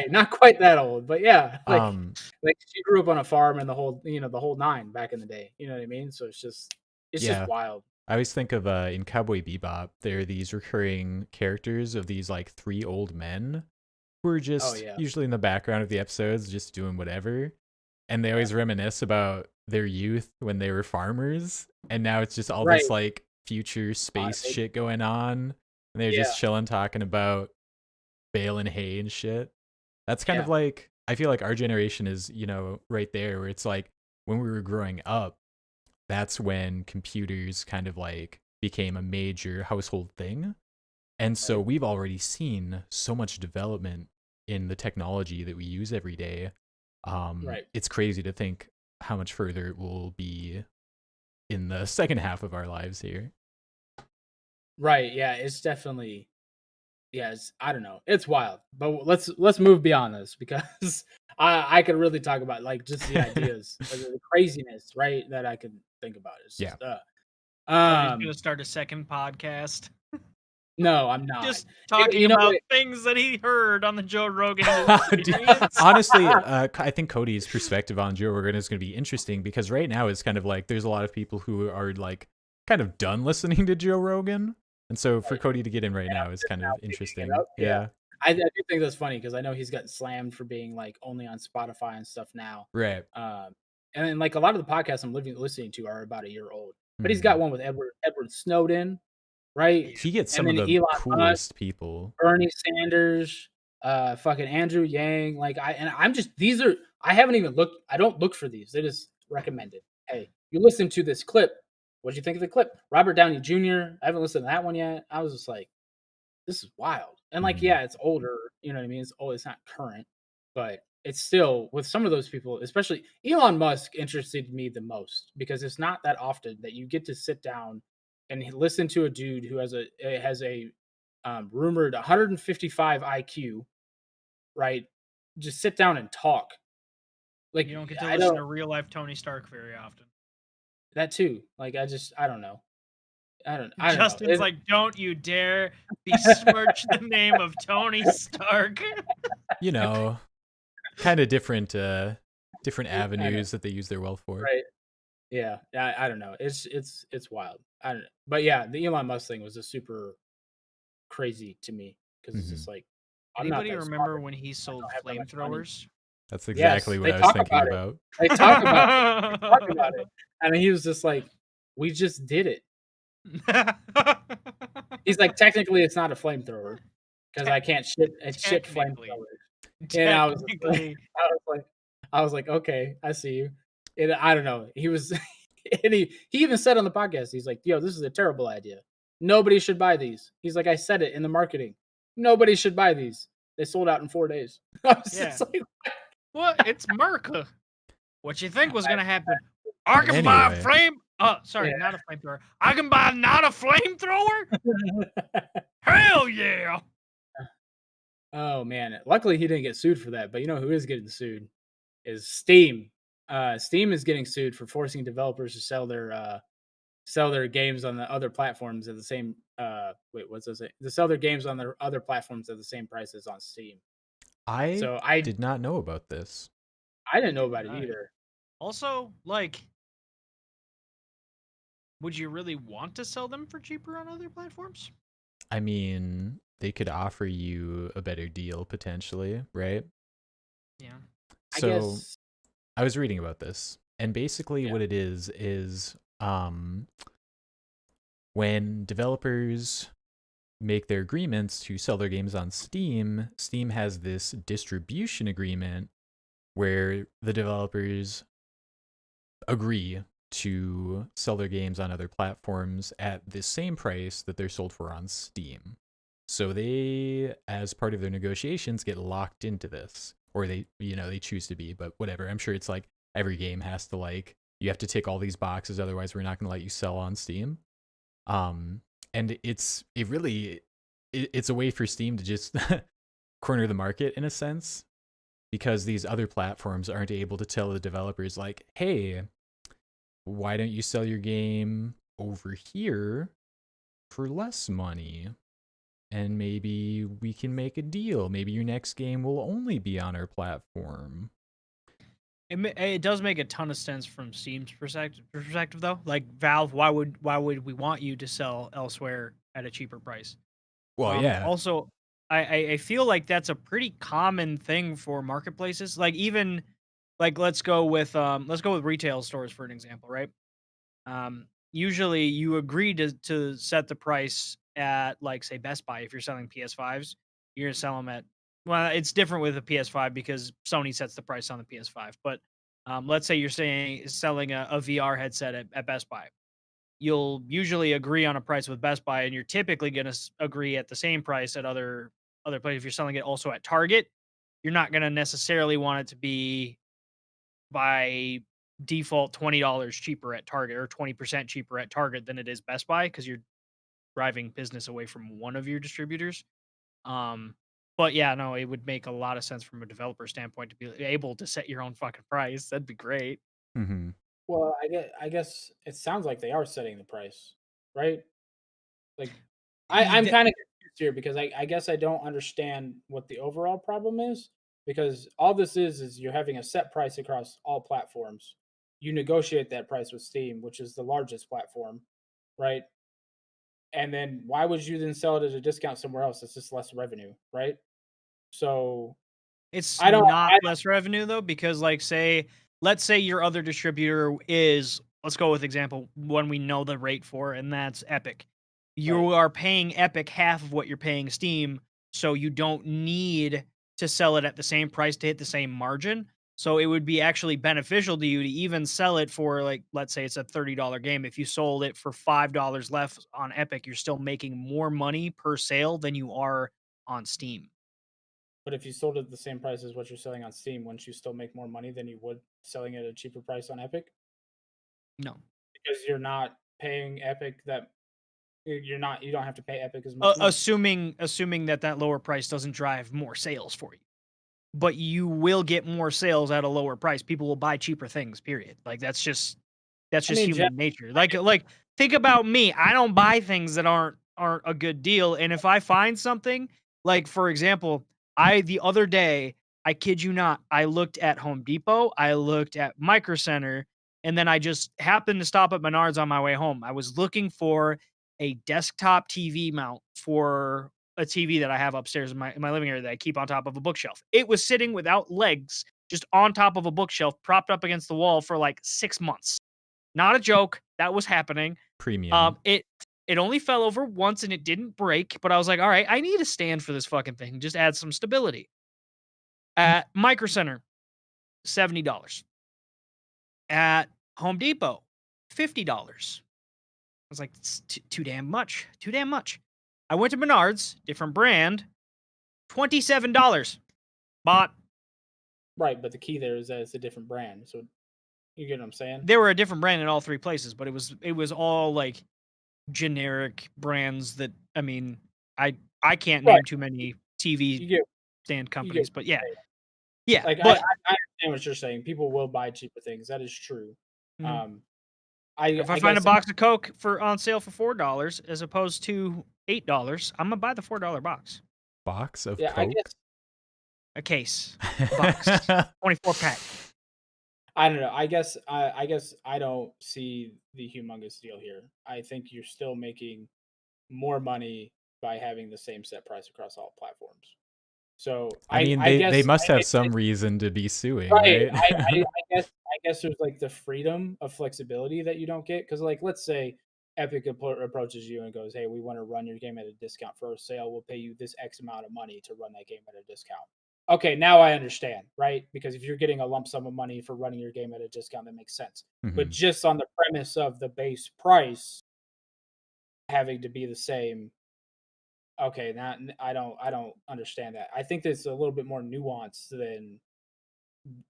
Not quite that old, but yeah, like she grew up on a farm and the whole, the whole nine back in the day. You know what I mean? So it's just Yeah. wild. I always think of in Cowboy Bebop, there are these recurring characters of these like 3 old men who are Oh just yeah, usually in the background of the episodes, just doing whatever. And they always reminisce about their youth when they were farmers. And now it's just all right. this like future space They, shit going on. And they're yeah, just chilling, talking about baling hay and shit. That's kind of yeah, like, I feel like our generation is, right there where it's like when we were growing up, that's when computers kind of like became a major household thing. And so right, we've already seen so much development in the technology that we use every day. right, It's crazy to think how much further it will be in the second half of our lives here. right. Yeah, it's definitely. Yeah, I don't know. It's wild, but let's move beyond this because I could really talk about like just the ideas, the craziness, right? That I could think about. It's Yeah. just Cody's gonna start a second podcast. no, I'm not. Just talking You know about what? things that he heard on the Joe Rogan experience. Honestly, I think Cody's perspective on Joe Rogan is going to be interesting because right now it's kind of like there's a lot of people who are like kind of done listening to Joe Rogan. And so for Right. Cody to get in right And I'm now is just kind now of picking it interesting. up. Yeah. Yeah. I do think that's funny because I know he's gotten slammed for being like only on Spotify and stuff now. Right. And then like a lot of the podcasts I'm listening to are about a year old. But he's got Mhm. one with Edward Snowden, right? Yeah. He gets And some of then the Elon Musk, coolest people. Bernie Sanders, fucking Andrew Yang. Like I'm just these are I haven't even looked. I don't look for these. They just recommended. Hey, you listen to this clip. What'd you think of the clip? Robert Downey Jr. I haven't listened to that one yet. I was just like, this is wild. And like, Mhm. yeah, it's older. You know what I mean? It's old. It's not current, but it's still with some of those people, especially Elon Musk, interested me the most because it's not that often that you get to sit down and listen to a dude who has a rumored 155 IQ, right? Just sit down and talk. Like You don't get to I listen don't to real life Tony Stark very often. that too. Like I don't know. I don't know. Justin's like, don't you dare besmirch the name of Tony Stark. You know, kind of different different I know, avenues that they use their wealth for. right? Yeah, I don't know. It's wild. I don't know. But yeah, the Elon Musk thing was a super crazy to me because it's Mhm. just like I'm not Anybody that smart. remember when he I sold don't have that much money. flamethrowers? That's Yes, exactly what they I was talk thinking about it. about. They talk about it. They talk about it. And he was just like, we just did it. He's like, technically, it's not a flamethrower because I can't shit Technically. flamethrowers. And Technically. I was like, okay, I see you. And I don't know. He was, and he even said on the podcast, he's like, yo, this is a terrible idea. Nobody should buy these. He's like, I said it in the marketing. Nobody should buy these. They sold out in 4 days. I was just like, What? It's America. What you think was gonna happen? I can buy a Anyway. flame. Sorry, Yeah. not a flamethrower. I can buy not a flamethrower. Hell yeah! oh man. Luckily he didn't get sued for that. But you know who is getting sued is Steam. Steam is getting sued for forcing developers to sell their games on the other platforms at the same wait, what's this? To sell their games on their other platforms at the same price as on Steam. I So I did not know about this. didn't know about it either. Also, like, would you really want to sell them for cheaper on other platforms? I mean, they could offer you a better deal potentially, right? Yeah. I So guess I was reading about this, and basically yeah. what it is when developers make their agreements to sell their games on Steam, Steam has this distribution agreement where the developers agree to sell their games on other platforms at the same price that they're sold for on Steam. So they, as part of their negotiations, get locked into this, or they choose to be, but whatever. I'm sure it's like every game has to you have to tick all these boxes, otherwise we're not going to let you sell on Steam. And it's a way for Steam to just corner the market in a sense, because these other platforms aren't able to tell the developers like, hey, why don't you sell your game over here for less money? And maybe we can make a deal. Maybe your next game will only be on our platform. It does make a ton of sense from Steam's perspective, though. Like Valve, why would we want you to sell elsewhere at a cheaper price? Well, yeah. Also, I feel like that's a pretty common thing for marketplaces. Like even like let's go with retail stores for an example, right? Usually you agree to set the price at like say Best Buy if you're selling PS5s, you're gonna sell them at it's different with a PS5 because Sony sets the price on the PS5. But let's say you're selling a VR headset at Best Buy. You'll usually agree on a price with Best Buy, and you're typically going to agree at the same price at other places. If you're selling it also at Target, you're not going to necessarily want it to be by default $20 cheaper at Target or 20% cheaper at Target than it is Best Buy because you're driving business away from one of your distributors. But yeah, no, it would make a lot of sense from a developer standpoint to be able to set your own fucking price. That'd be great. Mm-hmm. Well, I guess it sounds like they are setting the price, right? Like, I'm kind of confused here because I guess I don't understand what the overall problem is, because all this is you're having a set price across all platforms. You negotiate that price with Steam, which is the largest platform, right? And then why would you then sell it at a discount somewhere else? It's just less revenue, right? So It's I don't. not less revenue though, because let's say your other distributor is, let's go with example one we know the rate for, and that's Epic. You are paying Epic half of what you're paying Steam, so you don't need to sell it at the same price to hit the same margin. So it would be actually beneficial to you to even sell it for, like, let's say it's a $30 game. If you sold it for $5 less on Epic, you're still making more money per sale than you are on Steam. But if you sold it at the same price as what you're selling on Steam, wouldn't you still make more money than you would selling it at a cheaper price on Epic? No. Because you're not paying Epic that you don't have to pay Epic as much. Assuming that lower price doesn't drive more sales for you. But you will get more sales at a lower price. People will buy cheaper things, period. Like that's just human nature. Like think about me. I don't buy things that aren't a good deal. And if I find something, like for example, the other day, I kid you not, I looked at Home Depot, I looked at Micro Center, and then I just happened to stop at Menards on my way home. I was looking for a desktop TV mount for a TV that I have upstairs in my living area that I keep on top of a bookshelf. It was sitting without legs, just on top of a bookshelf, propped up against the wall for like 6 months. Not a joke. That was happening. Premium. It only fell over once and it didn't break, but I was like, all right, I need a stand for this fucking thing. Just add some stability. At Micro Center, $70. At Home Depot, $50. I was like, it's too damn much. Too damn much. I went to Menards, different brand, $27. Bought. Right, but the key there is that it's a different brand. So you get what I'm saying? They were a different brand in all three places, but it was all like generic brands that, I mean, I can't name too many TV stand companies, but yeah. Yeah. Like but I understand what you're saying. People will buy cheaper things. That is true. if I find a box of Coke on sale for $4 as opposed to $8, I'm gonna buy the $4 box. Box of Coke? I guess a case. Box. 24 pack. I don't know. I guess I don't see the humongous deal here. I think you're still making more money by having the same set price across all platforms. So I mean, they must have some reason to be suing, right? I guess there's like the freedom of flexibility that you don't get, because like let's say Epic approaches you and goes, "Hey, we want to run your game at a discount for a sale. We'll pay you this X amount of money to run that game at a discount." Okay, now I understand, right? Because if you're getting a lump sum of money for running your game at a discount, that makes sense. But just on the premise of the base price having to be the same, okay, now I don't understand that. I think there's a little bit more nuance than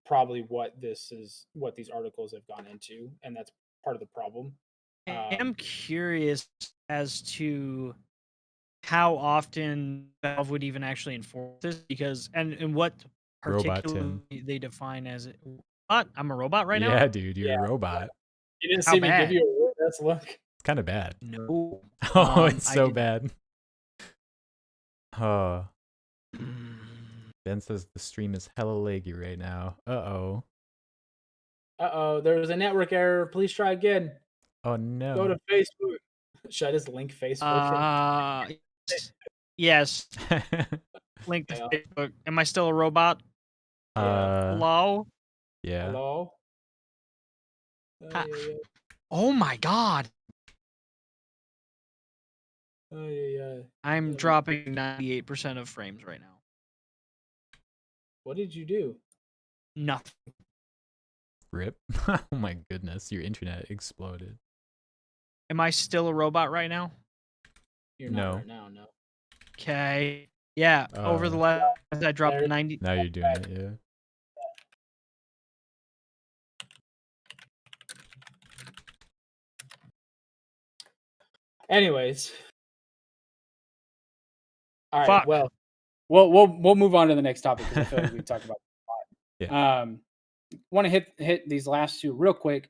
probably what these articles have gone into, and that's part of the problem. I am curious as to how often Valve would even actually enforce this, because and what particularly they define as it. What? I'm a robot right now? Yeah, dude, you're a robot. You didn't see me give you a weird ass look. It's kind of bad. No. Oh, it's so bad. Oh. Ben says the stream is hella laggy right now. Uh-oh. Uh-oh, there was a network error. Please try again. Oh, no. Go to Facebook. Should I just link Facebook? Yes. Link to Facebook. Am I still a robot? Hello? Yeah. Hello? Oh my god. I'm dropping 98% of frames right now. What did you do? Nothing. Rip. Oh my goodness, your internet exploded. Am I still a robot right now? You're not right now, no. Okay. Yeah, over the last I dropped 90. Now you're doing it, yeah. Anyways. All right, well, we'll move on to the next topic because I feel like we talked about it a lot. Yeah. Want to hit these last two real quick.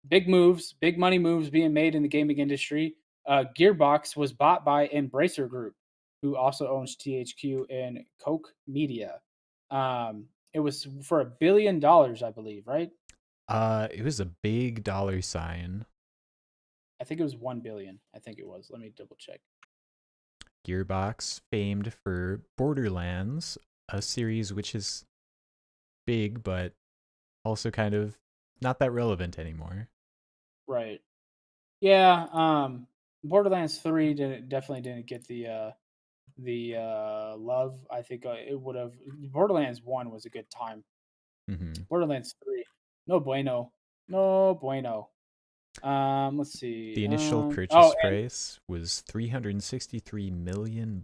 Big moves, big money moves being made in the gaming industry. Gearbox was bought by Embracer Group, who also owns THQ and Koch Media. It was for $1 billion, I believe, right? It was a big dollar sign. I think it was 1 billion. I think it was. Let me double check. Gearbox, famed for Borderlands, a series which is big but also kind of not that relevant anymore. Right. Yeah. Borderlands 3 definitely didn't get the love. I think it would have. Borderlands 1 was a good time. Borderlands 3, no bueno. Let's see. The initial purchase price was $363 million.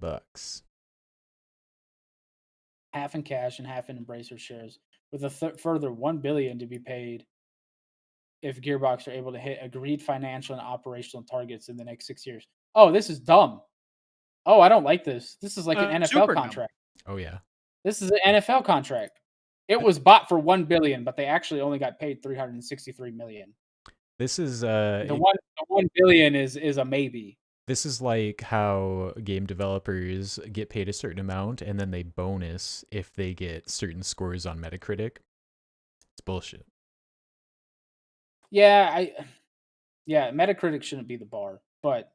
Half in cash and half in Embracer shares, with a further $1 billion to be paid if Gearbox are able to hit agreed financial and operational targets in the next 6 years. Oh, this is dumb. Oh, I don't like this. This is like an NFL contract. Dumb. Oh yeah. This is an NFL contract. It was bought for $1 billion, but they actually only got paid $363 million. This is the $1 billion is a maybe. This is like how game developers get paid a certain amount and then they bonus if they get certain scores on Metacritic. It's bullshit. Yeah, Metacritic shouldn't be the bar, but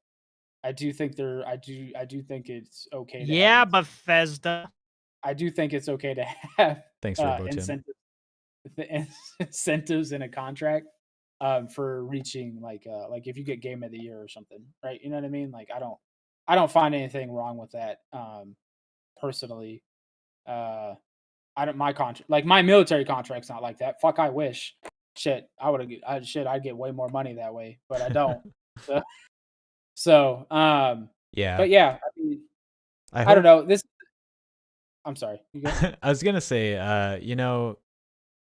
I do think I do think it's okay to Bethesda. I do think it's okay to have Thanks for incentives in a contract for reaching like if you get game of the year or something, right? You know what I mean? Like I don't find anything wrong with that personally. My contract, like my military contract's not like that. Fuck, I wish. Shit, I'd get way more money that way, but I don't. Yeah. But yeah, I mean, I don't know. I'm sorry. I was gonna say,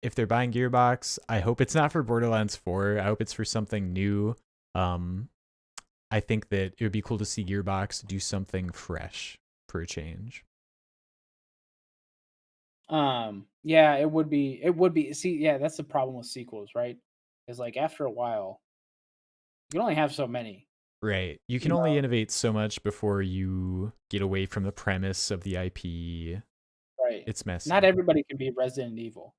if they're buying Gearbox, I hope it's not for Borderlands 4. I hope it's for something new. I think that it would be cool to see Gearbox do something fresh for a change. Yeah, it would be. See, yeah, that's the problem with sequels, right? Is like after a while, you can only have so many. Right. You can only innovate so much before you get away from the premise of the IP. Right. It's messy. Not everybody can be Resident Evil,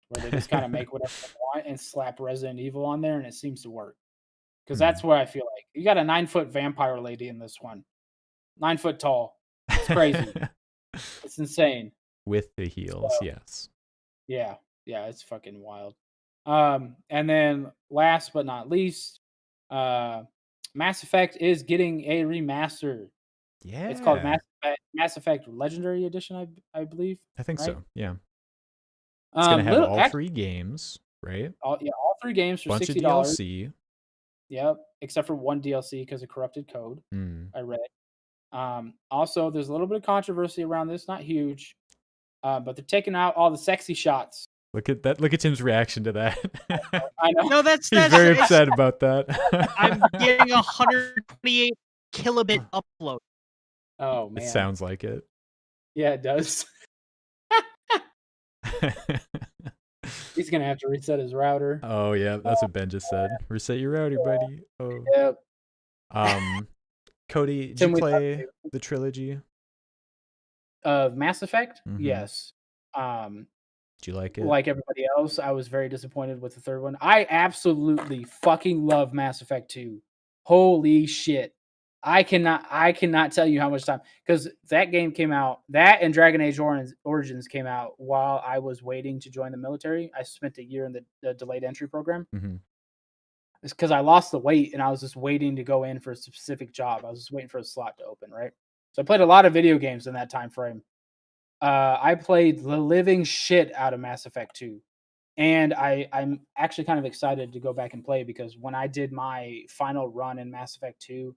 where they just kind of make whatever they want and slap Resident Evil on there, and it seems to work. Because that's what I feel like. You got a 9-foot vampire lady in this one, 9 foot tall. It's crazy. It's insane. With the heels, yes. Yeah, it's fucking wild. And then last but not least, Mass Effect is getting a remaster. Yeah. It's called Mass Effect Legendary Edition, I believe. I think right? so. Yeah. It's gonna have all Actually, 3 games, right? all 3 games for Bunch of $60. DLC. Yep, except for one DLC because of corrupted code. Mm. I read. Also, there's a little bit of controversy around this, not huge, but they're taking out all the sexy shots. Look at that! Look at Tim's reaction to that. I know. No, that's He's very upset about that. I'm getting 128 kilobit upload. Oh man, It sounds like it. Yeah, it does. He's gonna have to reset his router. Oh yeah, that's what Ben just said. Reset your router, buddy. Oh. Yep. Cody, did you play the trilogy of Mass Effect? Mhm. Yes. Did you like it? Like everybody else, I was very disappointed with the third one. I absolutely fucking love Mass Effect 2. Holy shit. I cannot tell you how much time, because that game came out, that and Dragon Age Origins came out while I was waiting to join the military. I spent a year in the delayed entry program. Mhm. It's because I lost the weight and I was just waiting to go in for a specific job. I was just waiting for a slot to open, right? So I played a lot of video games in that time frame. I played the living shit out of Mass Effect 2. And I'm actually kind of excited to go back and play, because when I did my final run in Mass Effect 2,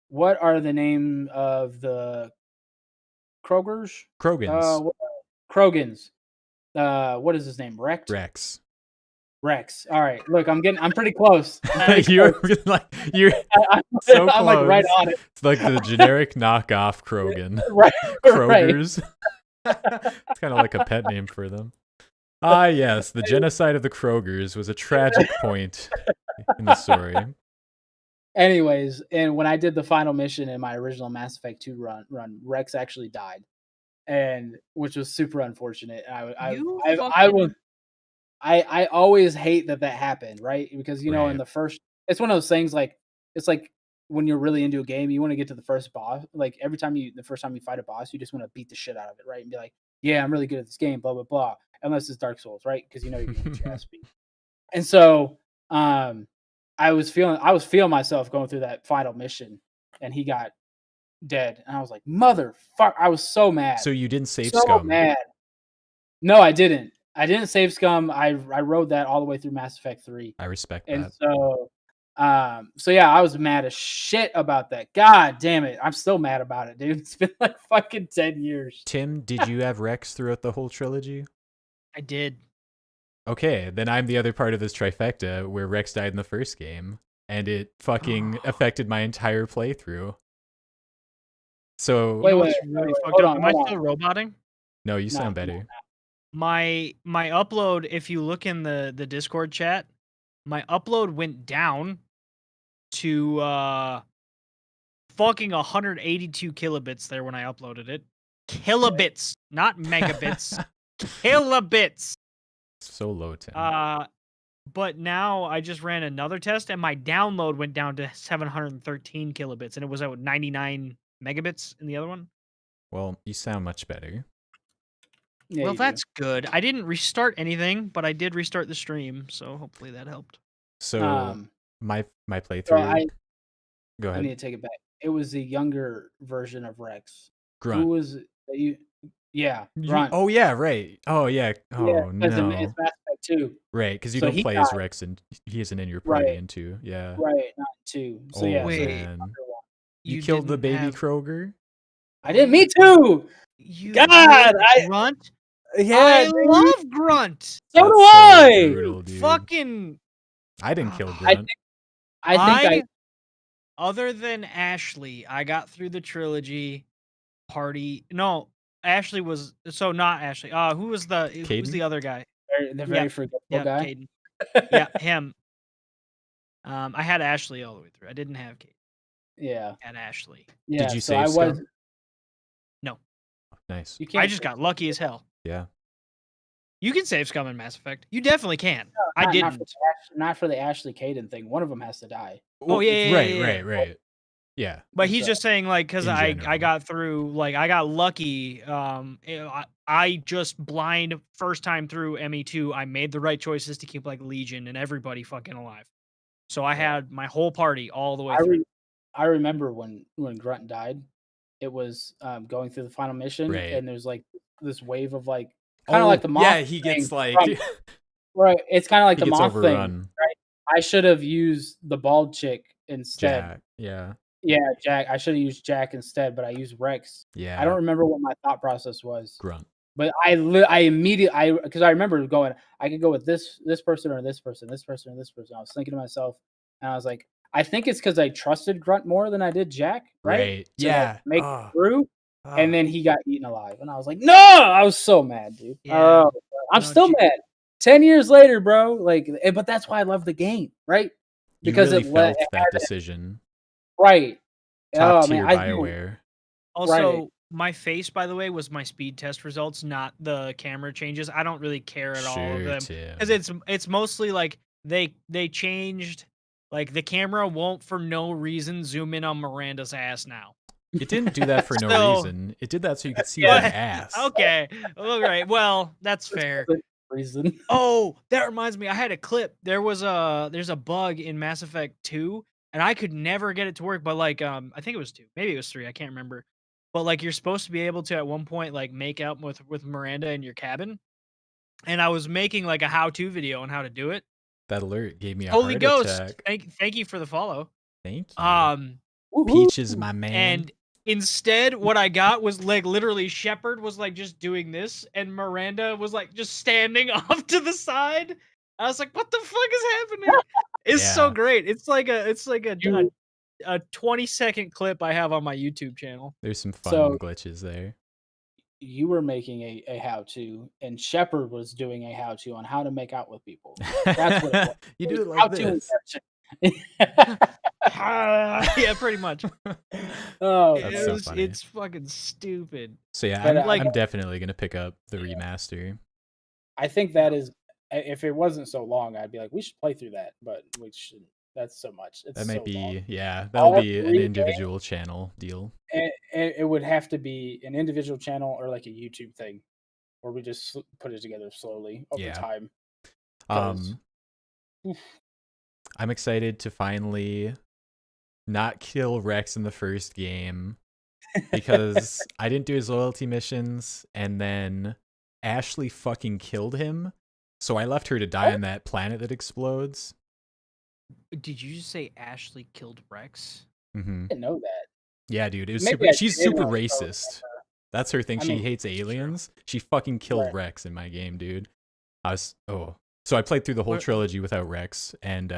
what are the name of the Krogans? Krogans. What is his name? Rex. All right. Look, I'm pretty close. You're I'm so close. I'm like right on it. It's like the generic knockoff Krogan. Right. Krogers. It's kind of like a pet name for them. Ah, yes, the genocide of the Krogers was a tragic point in the story. Anyways, and when I did the final mission in my original Mass Effect 2 run, Rex actually died, and which was super unfortunate. I always hate that happened, right? Because you know, in the first, it's one of those things, like it's like when you're really into a game, you want to get to the first boss. Like the first time you fight a boss, you just want to beat the shit out of it, right? And be like, yeah, I'm really good at this game, blah blah blah. Unless it's Dark Souls, right? Because you know you're gonna get your ass beat. And so, I was feeling myself going through that final mission, and he got dead, and I was like, motherfucker! I was so mad. So you didn't save so Scum? Mad. No, I didn't. I didn't save Scum. I rode that all the way through Mass Effect 3. I respect and that. So yeah, I was mad as shit about that. God damn it. I'm still mad about it, dude. It's been like fucking 10 years. Tim, did you have Rex throughout the whole trilogy? I did. Okay, then I'm the other part of this trifecta where Rex died in the first game, and it fucking affected my entire playthrough. So wait, hold on. Am I still roboting? No, you sound better. My upload, if you look in the Discord chat, my upload went down to fucking 182 kilobits there when I uploaded it. Kilobits, not megabits. Kilobits. So low, Tim. But now I just ran another test, and my download went down to 713 kilobits, and it was at 99 megabits in the other one. Well, you sound much better. Yeah, well, that's good. I didn't restart anything, but I did restart the stream, so hopefully that helped. So my playthrough. Go ahead. I need to take it back. It was the younger version of Rex. Grunt. Who was you? Yeah, Grunt. Oh yeah, right. Oh yeah. Oh yeah, no. It's Mass Effect 2. Right, because you don't play as Rex, and he isn't in your party in 2. Yeah. Right, not 2. So yeah. Wait, you killed the baby Kroger? I did. Me too. God, Grunt. Yeah, I love Grunt. So do I. So brutal, dude. Fucking. I didn't kill Grunt. I think other than Ashley, I got through the trilogy party. No, Ashley was not Ashley. Who was the other guy? The very forgetful guy. Caden. Yeah, him. I had Ashley all the way through. I didn't have Caden. Yeah. I had Ashley. Yeah, did you save Scum? No. Nice. I just got lucky as hell. Yeah. You can save Scum in Mass Effect. You definitely can. No, I didn't. Not for the Ashley Caden thing. One of them has to die. Oh yeah. Right. Yeah. But he's just saying, like, because In I general. got through, like, I got lucky. I just blind first time through ME2. I made the right choices to keep like Legion and everybody fucking alive. So I had my whole party all the way through. I remember when Grunt died, it was going through the final mission, Right. and there's like this wave of like kind of Oh, like the moth. yeah, he thing gets like from- right. It's kind of like he the gets moth thing, overrun. right? I should have used the bald chick instead. Jack. Yeah. Yeah, Jack. I should have used Jack instead, but I used Rex. Yeah. I don't remember what my thought process was. Grunt. But I immediately because I remember going, I could go with this person or this person, this person or this person. I was thinking to myself, and I was like, I think it's because I trusted Grunt more than I did Jack, right? Right. To, Yeah. like, make Ugh. it through, Ugh. and then he got eaten alive, and I was like, no! I was so mad, dude. Yeah. Oh, I'm still mad. 10 years later, bro. Like, but that's why I love the game, right? Because you really it felt it that decision. right. Top Oh tier man, BioWare. Also, my face, by the way, was my speed test results, not the camera changes. I don't really care at all of them because it's mostly like they changed, like the camera won't for no reason zoom in on Miranda's ass now. It didn't do that for no reason. It did that so you could see her ass. Okay, all right. Well, that's fair. Reason. Oh, that reminds me. I had a clip. There's a bug in Mass Effect 2, and I could never get it to work. But like, I think it was 2, maybe it was 3. I can't remember. But like, you're supposed to be able to at one point like make out with Miranda in your cabin, and I was making like a how-to video on how to do it. That alert gave me a Holy heart Ghost! attack. Thank you for the follow. Thank you. Peach is my man. And instead, what I got was like literally Shepard was like just doing this, and Miranda was like just standing off to the side. I was like, "What the fuck is happening?" It's so great. It's like a 20-second clip I have on my YouTube channel. There's some fun glitches there. You were making a how-to, and Shepard was doing a how-to on how to make out with people. That's what it was. You do it like this. Yeah, pretty much. Oh, that's so funny. It's fucking stupid. So yeah, I'm definitely gonna pick up the remaster. I think that is, if it wasn't so long, I'd be like, we should play through that, but we shouldn't. That's so much. It's that might so be long. that'll be an individual channel deal. It would have to be an individual channel or like a YouTube thing, where we just put it together slowly over time. I'm excited to finally not kill Rex in the first game because I didn't do his loyalty missions, and then Ashley fucking killed him. So I left her to die on that planet that explodes. Did you just say Ashley killed Rex? I didn't know that. Yeah, dude. It was she's super racist. That's her thing. She hates aliens. She fucking killed Rex in my game, dude. So I played through the whole trilogy without Rex, and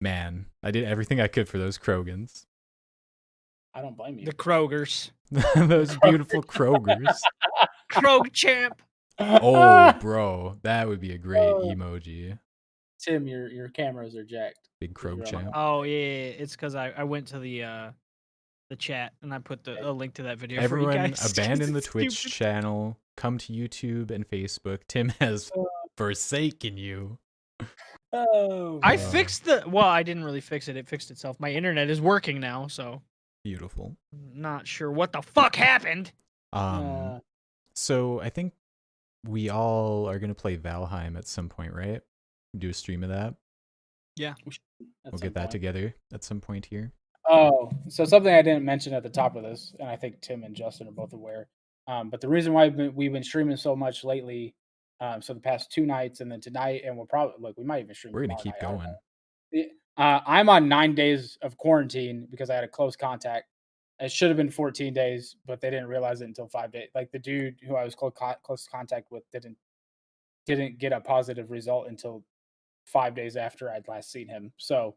man, I did everything I could for those Krogans. I don't blame you. The Krogers. Those beautiful Krogers. Krog champ. Oh, bro, that would be a great emoji. Tim, your cameras are jacked. Big Krog champ. Oh yeah, it's because I went to the chat and I put a link to that video. Everyone, for you guys. abandon the Twitch channel. Come to YouTube and Facebook. Tim has forsaken you. Oh, I fixed I didn't really fix it. It fixed itself. My internet is working now, so beautiful. Not sure what the fuck happened. So I think we all are gonna play Valheim at some point, right? Do a stream of that. Yeah, we'll get that together at some point here. Oh, so something I didn't mention at the top of this, and I think Tim and Justin are both aware. But the reason why we've been streaming so much lately, so the past 2 nights and then tonight, and we'll probably we might even stream. We're gonna keep going. I'm on 9 days of quarantine because I had a close contact. It should have been 14 days, but they didn't realize it until 5 days. Like the dude who I was close contact with didn't get a positive result until 5 days after I'd last seen him. So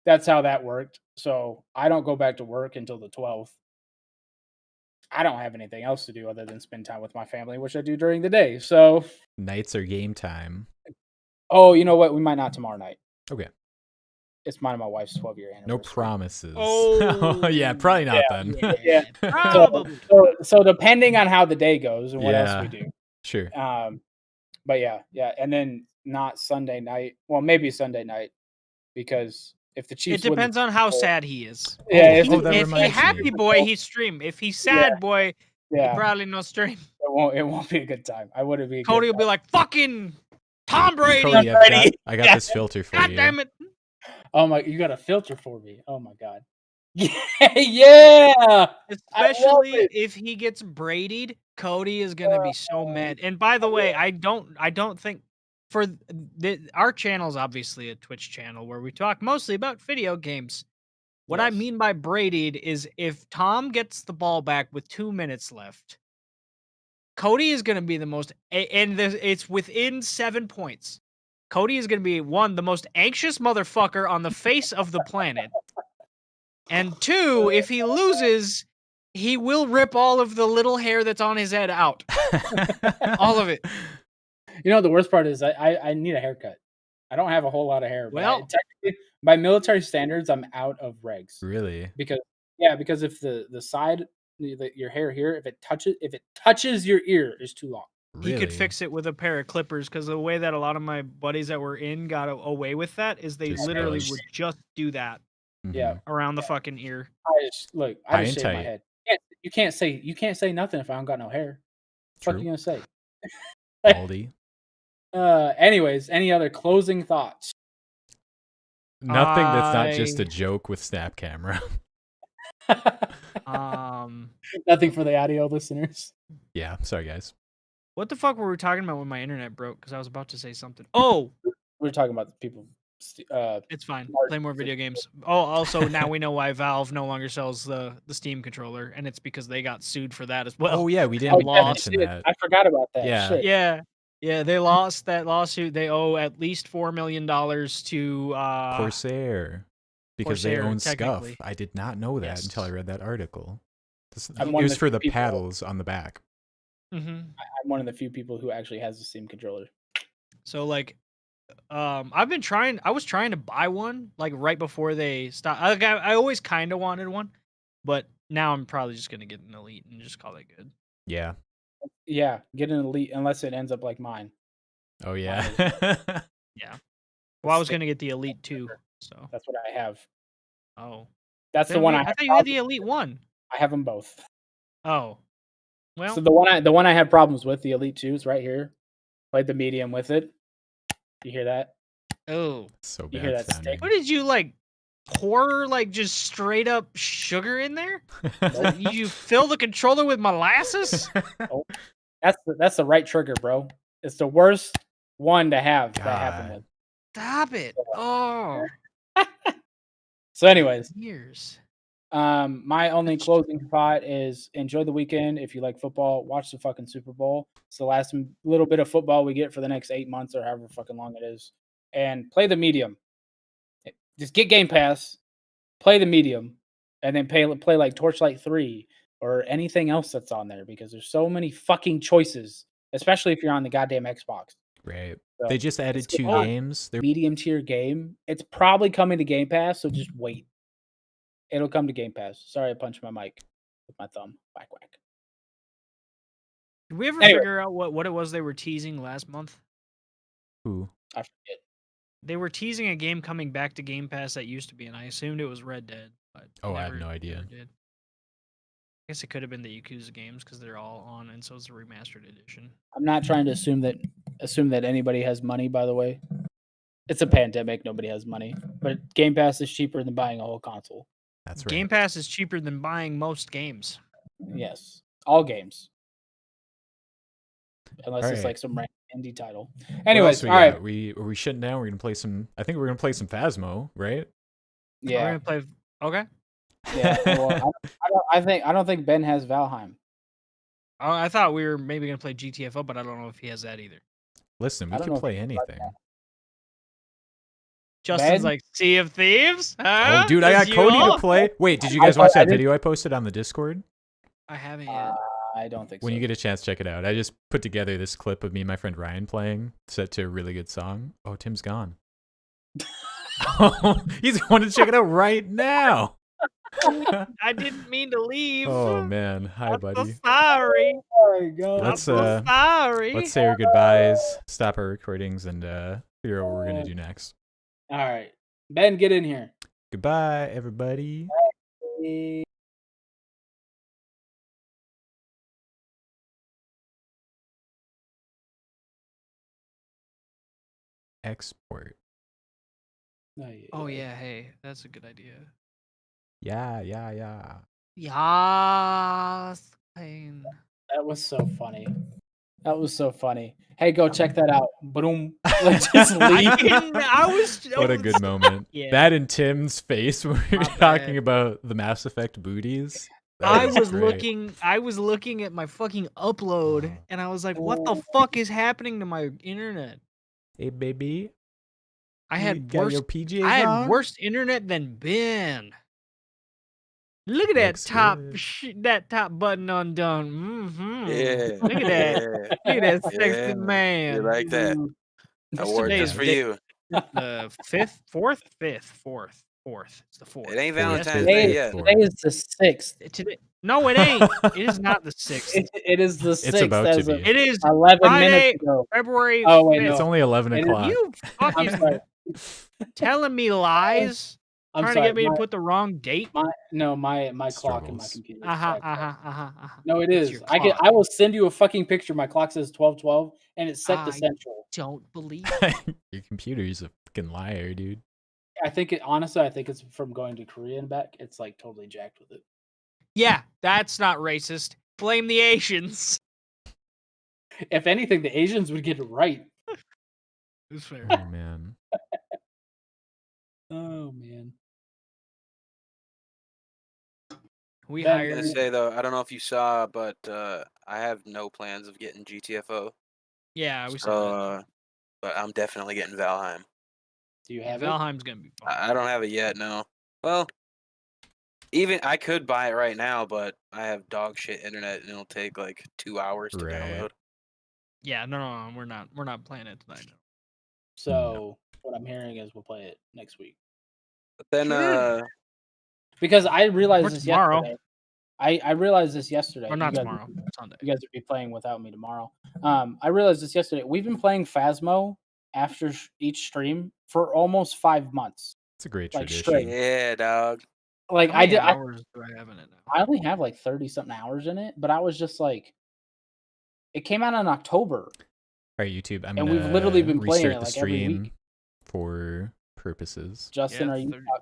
that's how that worked. So I don't go back to work until the 12th. I don't have anything else to do other than spend time with my family, which I do during the day. So nights are game time. Oh, you know what? We might not tomorrow night. Okay. It's mine and my wife's 12-year anniversary. No promises. Oh, yeah, probably not then. Yeah. So depending on how the day goes and what else we do. Sure. But yeah, and then not Sunday night. Well, maybe Sunday night because If the Chiefs It win the depends on how sad he is. Yeah, if, that if he reminds happy me. boy, he stream. If he's sad boy, he yeah, probably no stream. it won't be a good time. I wouldn't be. Cody will be like, "Fucking Tom Brady." Cody, Brady. I got this filter for God you. damn it. Oh my! You got a filter for me. Oh my god. Yeah. Especially if he gets Brady'd, Cody is gonna be so mad. And by the way, I don't think for our channel is obviously a Twitch channel where we talk mostly about video games. What I mean by Brady'd is if Tom gets the ball back with 2 minutes left, Cody is gonna be the most, and it's within 7 points. Cody is gonna be the most anxious motherfucker on the face of the planet. And 2, if he loses, he will rip all of the little hair that's on his head out. All of it. You know, the worst part is I need a haircut. I don't have a whole lot of hair. Well, technically, by military standards, I'm out of regs. Really? Because if the side, your hair here, if it touches your ear, is too long. He could fix it with a pair of clippers because the way that a lot of my buddies that were in got away with that is they literally would just do that. Yeah, around the fucking ear. I just shave my head. You can't say nothing if I don't got no hair. What the fuck you gonna say? Baldy. Anyways, any other closing thoughts? Nothing that's not just a joke with Snap Camera. Nothing for the audio listeners. Yeah, sorry guys. What the fuck were we talking about when my internet broke? Because I was about to say something. Oh, we were talking about the people. It's fine. Play more video games. Oh, also now we know why Valve no longer sells the Steam controller, and it's because they got sued for that as well. Oh yeah, we didn't mention that. I forgot about that. Yeah, shit. Yeah. They lost that lawsuit. They owe at least $4 million to Corsair because Corsair, they own Scuff. I did not know that until I read that article. It was for the paddles on the back. I'm one of the few people who actually has the Steam controller. So like. I was trying to buy one like right before they stopped. I always kind of wanted one, but now I'm probably just gonna get an Elite and just call it good. Yeah, get an Elite unless it ends up like mine. Oh yeah. Yeah. Well, I was gonna get the Elite 2, so that's what I have. Oh, that's the one I thought you had the Elite 1. I have them both. Oh, well. So the one I had problems with, the Elite 2 is right here. Played the medium with it. You hear that? Oh, so bad. You hear that stick? What did you like? Pour like just straight up sugar in there? You fill the controller with molasses? Oh, that's the right trigger, bro. It's the worst one to have that happen with. Stop it! Oh. So, anyways, years. My only closing thought is enjoy the weekend. If you like football, watch the fucking Super Bowl. It's the last little bit of football we get for the next 8 months or however fucking long it is. And play the medium. Just get Game Pass, play the medium, and then play like Torchlight 3 or anything else that's on there because there's so many fucking choices, especially if you're on the goddamn Xbox. Right. So, they just added 2 games. They're medium tier game. It's probably coming to Game Pass, so just wait. It'll come to Game Pass. Sorry, I punched my mic with my thumb. Whack, whack. Did we ever figure out what it was they were teasing last month? Who? I forget. They were teasing a game coming back to Game Pass that used to be, and I assumed it was Red Dead. But I have no idea. I guess it could have been the Yakuza games because they're all on, and so it's the remastered edition. I'm not trying to assume that anybody has money, by the way. It's a pandemic. Nobody has money. But Game Pass is cheaper than buying a whole console. That's right. Game Pass is cheaper than buying most games. Yes. All games. Unless it's like some random indie title. Anyways, all right. Are we shutting down? We're gonna play some. I think we're gonna play some Phasmo, right? Yeah. We're gonna play. Okay. Yeah. Well, I don't think Ben has Valheim. Oh, I thought we were maybe gonna play GTFO, but I don't know if he has that either. Listen, we can play anything. Justin's like Sea of Thieves. Huh? Oh, dude, I got Cody to play. Wait, did you guys watch that video I posted on the Discord? I haven't yet. I don't think so. When you get a chance, check it out. I just put together this clip of me and my friend Ryan playing, set to a really good song. Oh, Tim's gone. He's going to check it out right now. I didn't mean to leave. Oh man, hi buddy. So sorry. Oh my God. Let's sorry. Let's say our goodbyes, stop our recordings, and figure out what we're gonna do next. All right, Ben, get in here. Goodbye, everybody. Export. Oh yeah, hey, that's a good idea. Yeah. Yas, pain. That was so funny. That was so funny. Hey, go check that out. Boom. Let's just leave. What a good moment. Yeah. That and Tim's face when we were My talking bad. about the Mass Effect booties. I was looking at my fucking upload and I was like, what the fuck is happening to my internet? Hey, baby. I You had got worse your PJs on? worse internet than Ben. Look at Looks that top button undone. Yeah. Look at that. Yeah. Look at that sexy Yeah. man. You like that? Award Today's just for day- you. The fourth. It's the fourth. It ain't Fourth, Valentine's fifth, Day Today, yet. today is the 6th. Today, no, it ain't. It is not the 6th. It is the 6th. It's about to as be. of It is 11 Friday, minutes ago. February. Oh, wait, 5th. no. It's only 11 It is- o'clock. You I'm fucking sorry. telling me lies. I'm Trying sorry. to get me to put the wrong date. my clock in my Struggles. computer. Uh-huh. No, it It's is. your I clock. will send you a fucking picture. My clock says 12:12, and it's set to central. Don't believe. Your computer's a fucking liar, dude. Honestly, I think it's from going to Korea and back. It's like totally jacked with it. Yeah, that's not racist. Blame the Asians. If anything, the Asians would get it right. It's fair. Oh, man. Oh man. We Ben, I was hired. gonna say though, I don't know if you saw, but I have no plans of getting GTFO. Yeah, we saw So, but I'm definitely getting Valheim. Do you that. have it? Valheim's gonna be fun. I don't have it yet. No. Well, even I could buy it right now, but I have dog shit internet, and it'll take like 2 hours to Right. download. Yeah, no, we're not playing it tonight. So what I'm hearing is we'll play it next week. But then, Sure. Because I realized Or this tomorrow. yesterday. I realized this yesterday. Or not You guys- tomorrow. Sunday. You guys would be playing without me tomorrow. I realized this yesterday. We've been playing Phasmo after each stream for almost 5 months. It's a great Like, tradition. straight. yeah, dog. Like How I many did. hours do I have in it now? I only have like 30 something hours in it, but I was just like, it came out in October. All right, YouTube. I'm And gonna we've literally been playing restart it, the like, every stream week. for purposes. Justin, Yeah, are you? 30 Justin,